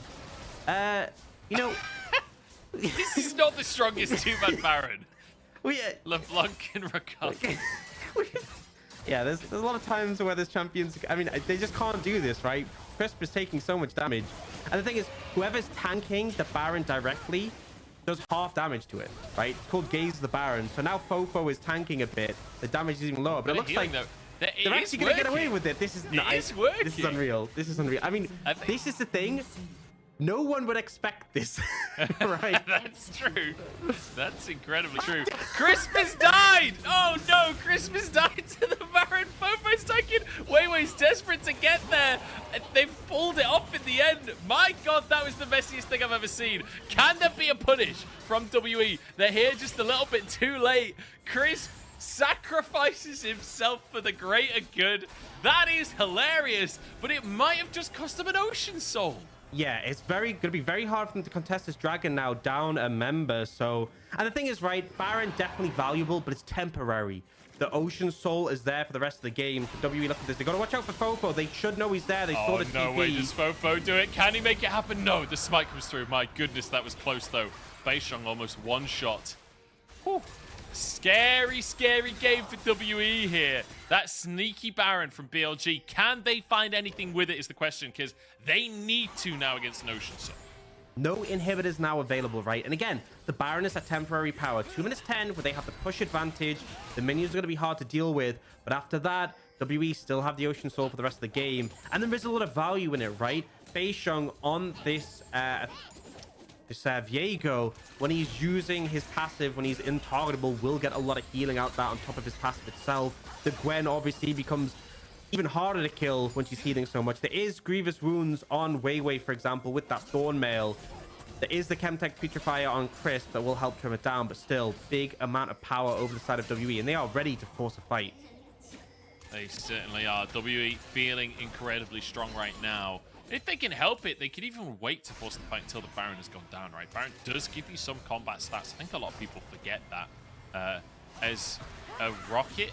You know... This is not the strongest two-man Baron. LeBlanc and Rakan. Yeah, there's a lot of times where there's champions... I mean, they just can't do this, right? Crisp is taking so much damage. And the thing is, whoever's tanking the Baron directly does half damage to it, right? It's called Gaze the Baron. So now FoFo is tanking a bit. The damage is even lower. But it looks like they're actually going to get away with it. This is working. This is unreal. This is unreal. I mean, this is the thing. No one would expect this, right? That's true. That's incredibly true. Christmas died! Oh no, Christmas died to the Baron. FoFo's taking. WeiWei's desperate to get there. They've pulled it off in the end. My God, that was the messiest thing I've ever seen. Can there be a punish from WE? They're here just a little bit too late. Chris sacrifices himself for the greater good. That is hilarious, but it might have just cost him an Ocean Soul. Yeah, it's going to be very hard for them to contest this dragon now down a member. So, and the thing is, right, Baron definitely valuable, but it's temporary. The Ocean Soul is there for the rest of the game. So WE, look at this. They got to watch out for FoFo. They should know he's there. They saw the TP. No way does FoFo do it. Can he make it happen? No, the smite comes through. My goodness, that was close though. Beisheng almost one shot. Whew. Scary, scary game for WE here. That sneaky Baron from BLG. Can they find anything with it is the question, because they need to now against an Ocean Soul. No inhibitors now available, right? And again, the Baron is at temporary power. 2 minutes 10, where they have the push advantage. The minions are going to be hard to deal with. But after that, WE still have the Ocean Soul for the rest of the game. And there is a lot of value in it, right? Beisheng on this... Viego, when he's using his passive, when he's intargetable, will get a lot of healing out that on top of his passive itself. The Gwen obviously becomes even harder to kill when she's healing so much. There is grievous wounds on WeiWei, for example, with that Thorn Mail. There is the Chemtech Putrifier on Chris that will help trim it down, but still, big amount of power over the side of WE, and they are ready to force a fight. They certainly are. WE feeling incredibly strong right now. If they can help it, they could even wait to force the fight until the Baron has gone down, right? Baron does give you some combat stats. I think a lot of people forget that. As a rocket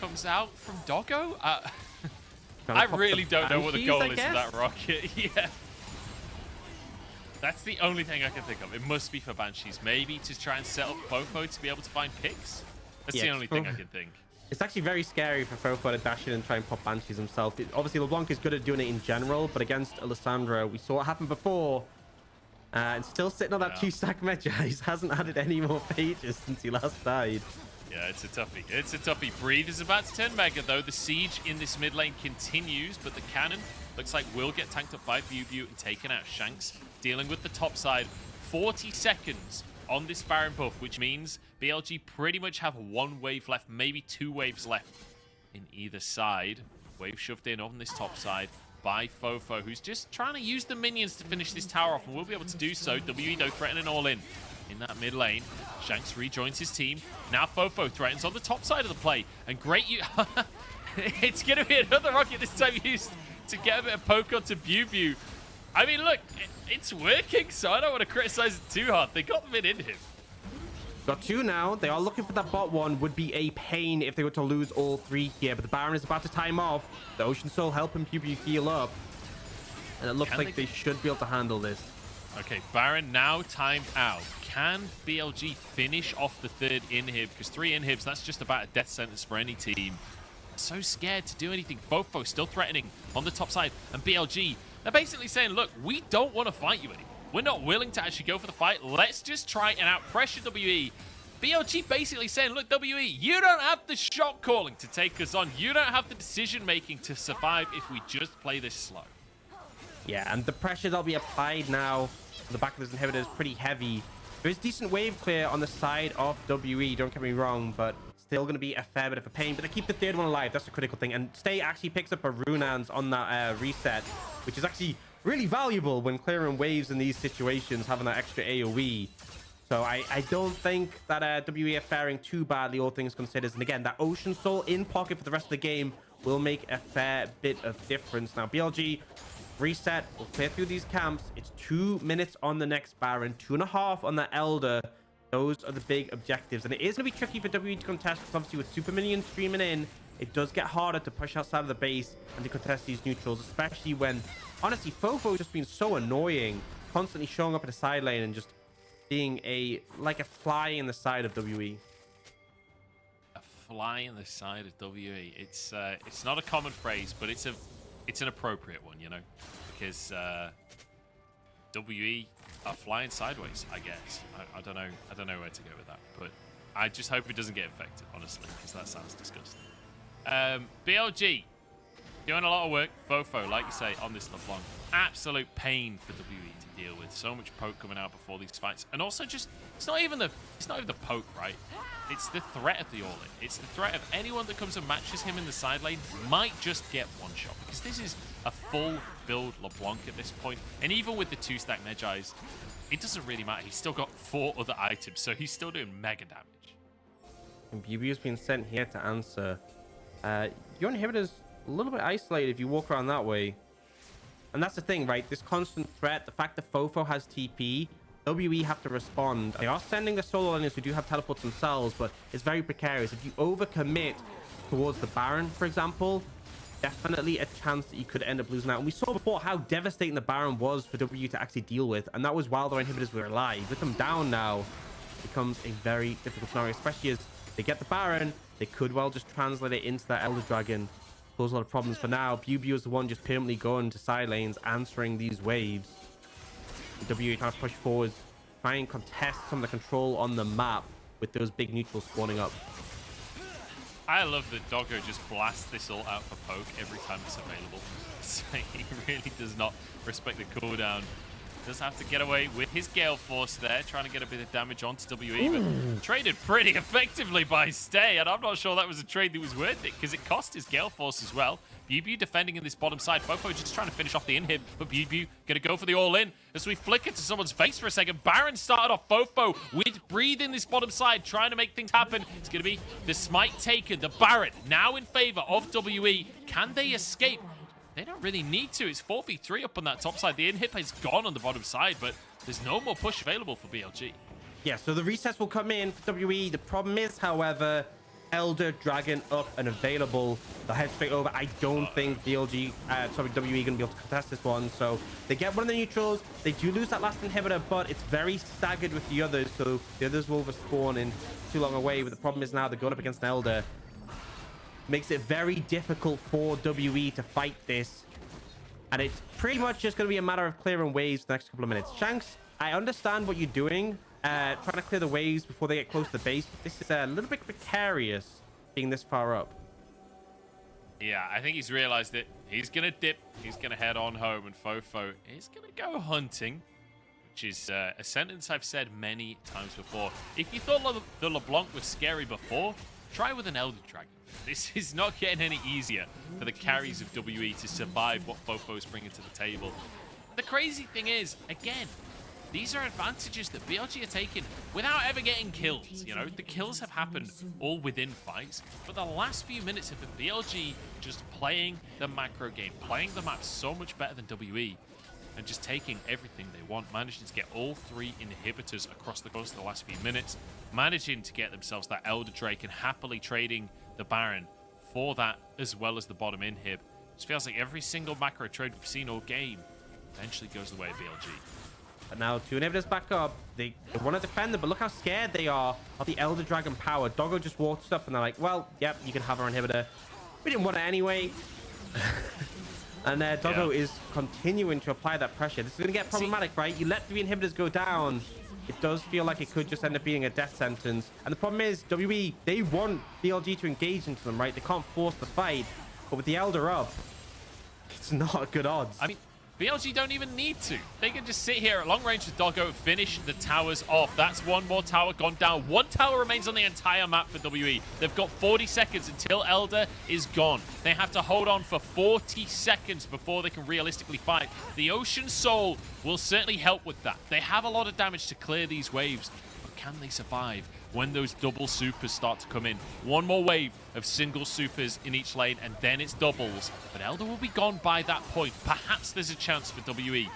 comes out from Doggo, I really don't know what the goal is for that rocket. Yeah. That's the only thing I can think of. It must be for Banshees. Maybe to try and set up FoFo to be able to find picks. That's the only thing I can think. It's actually very scary for FoFo to dash in and try and pop Banshees himself. Obviously, LeBlanc is good at doing it in general, but against Lissandra, we saw it happen before. And still sitting on that 2-stack Mega. He hasn't added any more pages since he last died. Yeah, it's a toughie. It's a toughie. Breathe is about to turn Mega, though. The siege in this mid lane continues, but the cannon looks like will get tanked up by BiuBiu and taken out. Shanks dealing with the top side. 40 seconds on this Baron buff, which means BLG pretty much have 1 wave left, maybe 2 waves left in either side. Wave shoved in on this top side by FoFo, who's just trying to use the minions to finish this tower off, and will be able to do so. WE, though, threatening all in that mid lane. Shanks rejoins his team. Now FoFo threatens on the top side of the play, and great it's going to be another rocket this time used to get a bit of poke onto BiuBiu. I mean, look, it's working, so I don't want to criticize it too hard. They got the mid in him. Got 2 now. They are looking for that bot one. Would be a pain if they were to lose all 3 here, but the Baron is about to time off. The Ocean Soul helping BiuBiu heal up, and it looks like they should be able to handle this. Okay, Baron now timed out. Can BLG finish off the 3rd inhib? Because 3 inhibs, that's just about a death sentence for any team. So scared to do anything. FoFo still threatening on the top side. And BLG, they're basically saying, look, we don't want to fight you anymore. We're not willing to actually go for the fight. Let's just try and out-pressure WE. BLG basically saying, look, WE, you don't have the shot calling to take us on. You don't have the decision-making to survive if we just play this slow. Yeah, and the pressure that'll be applied now on the back of this inhibitor is pretty heavy. There's decent wave clear on the side of WE, don't get me wrong, but still going to be a fair bit of a pain. But they keep the 3rd one alive. That's the critical thing. And Stay actually picks up a Runans on that reset, which is actually really valuable when clearing waves in these situations, having that extra AoE. So I don't think that WE are faring too badly, all things considered. And again, that Ocean Soul in pocket for the rest of the game will make a fair bit of difference. Now, BLG reset, we'll clear through these camps. It's 2 minutes on the next Baron, 2.5 on the Elder. Those are the big objectives, and it is going to be tricky for WE to contest, because obviously with Super Minions streaming in, it does get harder to push outside of the base and to contest these neutrals, especially when, honestly, FoFo has just been so annoying, constantly showing up at the side lane and just being like a fly in the side of WE. A fly in the side of WE. It's not a common phrase, but it's an appropriate one, you know, because WE are flying sideways, I guess. I don't know where to go with that, but I just hope it doesn't get infected, honestly, because that sounds disgusting. BLG doing a lot of work. FoFo, like you say, on this LeBlanc, absolute pain for WE to deal with. So much poke coming out before these fights, and also just it's not even the poke, right? It's the threat of the all-in. It's the threat of anyone that comes and matches him in the side lane might just get one shot, because this is a full build LeBlanc at this point. And even with the 2-stack Medjais, it doesn't really matter. He's still got 4 other items, so he's still doing mega damage. And BiuBiu's been sent here to answer. Your inhibitor's a little bit isolated if you walk around that way. And that's the thing, right? This constant threat, the fact that FoFo has TP, WE have to respond. They are sending the solo lanes who do have teleports themselves, but it's very precarious. If you overcommit towards the Baron, for example, definitely a chance that you could end up losing out. And we saw before how devastating the Baron was for WE to actually deal with, and that was while their inhibitors were alive. With them down now, it becomes a very difficult scenario, especially as they get the Baron. They could well just translate it into that Elder Dragon. Cause a lot of problems for now. BiuBiu is the one just permanently going to side lanes, answering these waves. WE trying to push forward, try and contest some of the control on the map with those big neutrals spawning up. I love that Doggo just blasts this ult out for poke every time it's available. So he really does not respect the cooldown. Does have to get away with his Gale Force there, trying to get a bit of damage onto WE, but traded pretty effectively by Stay, and I'm not sure that was a trade that was worth it, because it cost his Gale Force as well. BiuBiu defending in this bottom side. FoFo just trying to finish off the inhib, but BiuBiu going to go for the all-in as we flicker to someone's face for a second. Baron started off FoFo with Breathe in this bottom side, trying to make things happen. It's going to be the smite taken. The Baron now in favor of WE. Can they escape? They don't really need to. It's 4v3 up on that top side. The inhib is gone on the bottom side, but there's no more push available for BLG. Yeah, so the resets will come in for WE. The problem is, however, Elder Dragon up and available. They'll head straight over. I don't think WE going to be able to contest this one. So they get one of the neutrals. They do lose that last inhibitor, but it's very staggered with the others. So the others will respawn in too long away. But the problem is now they're going up against an Elder. Makes it very difficult for WE to fight this. And it's pretty much just going to be a matter of clearing waves the next couple of minutes. Shanks I understand what you're doing, trying to clear the waves before they get close to the base. But this is a little bit precarious being this far up. Yeah, I think he's realized it. He's going to dip. He's going to head on home, and FoFo is going to go hunting, which is a sentence I've said many times before. If you thought the LeBlanc was scary before, try with an Elder Dragon. This is not getting any easier for the carries of WE to survive what FoFo is bringing to the table. The crazy thing is, again, these are advantages that BLG are taking without ever getting kills. You know, the kills have happened all within fights, but the last few minutes have been BLG just playing the macro game, playing the map so much better than WE, and just taking everything they want, managing to get all 3 inhibitors across the course of the last few minutes, managing to get themselves that Elder Drake and happily trading the Baron for that as well as the bottom inhib. It feels like every single macro trade we've seen all game eventually goes the way of BLG. But now 2 inhibitors back up. They want to defend them, but look how scared they are of the Elder Dragon power. Doggo just walks up and they're like, well, yep, you can have our inhibitor. We didn't want it anyway. And Doggo is continuing to apply that pressure. This is going to get problematic, right? You let 3 inhibitors go down. It does feel like it could just end up being a death sentence. And the problem is, WE, they want BLG to engage into them, right? They can't force the fight. But with the Elder up, it's not good odds. I mean, BLG don't even need to. They can just sit here at long range with Doggo, finish the towers off. That's 1 more tower gone down. 1 tower remains on the entire map for WE. They've got 40 seconds until Elder is gone. They have to hold on for 40 seconds before they can realistically fight. The Ocean Soul will certainly help with that. They have a lot of damage to clear these waves, but can they survive when those double supers start to come in? 1 more wave of single supers in each lane, and then it's doubles. But Elder will be gone by that point. Perhaps there's a chance for WE.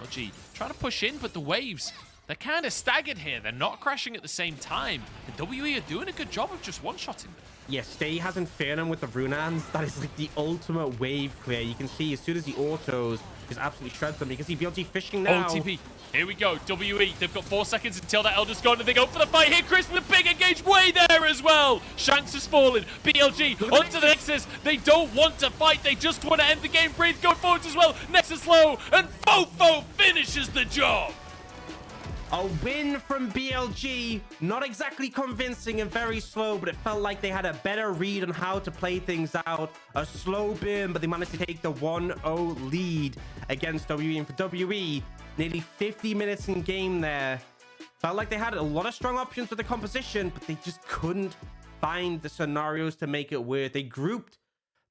BLG trying to push in, but the waves, they're kind of staggered here. They're not crashing at the same time. And WE are doing a good job of just one-shotting them. Yeah, Stay has Inferno with the Runans. That is like the ultimate wave clear. You can see as soon as he autos, just absolutely shreds them. You can see BLG fishing now. OTP. Here we go. WE. They've got 4 seconds until that Elder's gone, and they go for the fight here. Chris with a big engage way there as well. Shanks has fallen. BLG onto the Nexus. They don't want to fight. They just want to end the game. Breathe going forwards as well. Nexus low, and FoFo finishes the job. A win from BLG, not exactly convincing and very slow, but it felt like they had a better read on how to play things out. A slow burn, but they managed to take the 1-0 lead against WE. And for WE, nearly 50 minutes in game there. Felt like they had a lot of strong options for the composition, but they just couldn't find the scenarios to make it work. They grouped,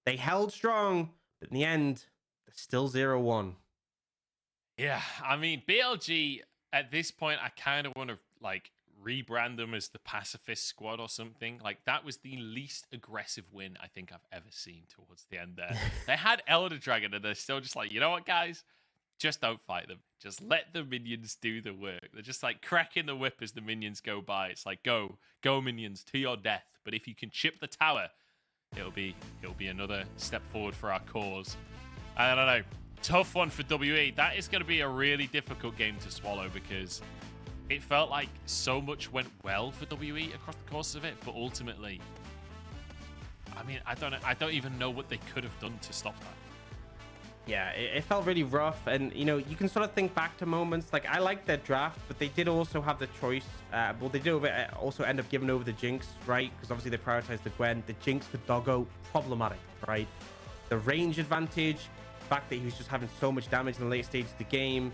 they held strong, but in the end, they're still 0-1. Yeah, I mean, BLG... at this point, I kind of want to, like, rebrand them as the Pacifist Squad or something. Like, that was the least aggressive win I think I've ever seen towards the end there. They had Elder Dragon, and they're still just like, you know what, guys? Just don't fight them. Just let the minions do the work. They're just, like, cracking the whip as the minions go by. It's like, go minions, to your death. But if you can chip the tower, it'll be another step forward for our cause. I don't know. Tough one for WE. That is going to be a really difficult game to swallow because it felt like so much went well for WE across the course of it, but ultimately, I mean, I don't even know what they could have done to stop that. Yeah, it felt really rough, and you know, you can sort of think back to moments like I liked their draft, but they did also have the choice. Well, they did also end up giving over the Jinx, right? Because obviously they prioritized the Gwen. The Jinx for Doggo, problematic, right? The range advantage. Fact that he was just having so much damage in the late stage of the game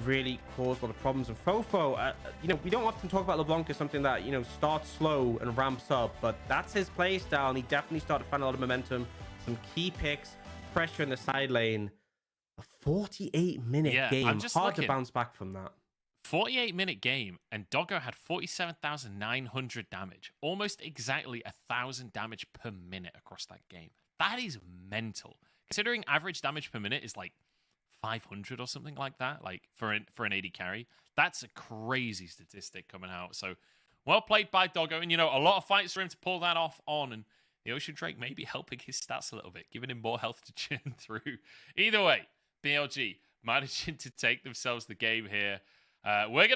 really caused a lot of problems. And FoFo, you know, we don't often talk about LeBlanc as something that, you know, starts slow and ramps up, but that's his play style, and he definitely started to find a lot of momentum. Some key picks, pressure in the side lane. A 48-minute game. I'm just hard looking. To bounce back from that. 48-minute game, and Doggo had 47,900 damage. Almost exactly 1,000 damage per minute across that game. That is mental. Considering average damage per minute is like 500 or something like that, like for an AD carry, that's a crazy statistic coming out. So well played by Doggo, and you know, a lot of fights for him to pull that off on, and the Ocean Drake may be helping his stats a little bit, giving him more health to churn through. Either way, BLG managing to take themselves the game here. We're going to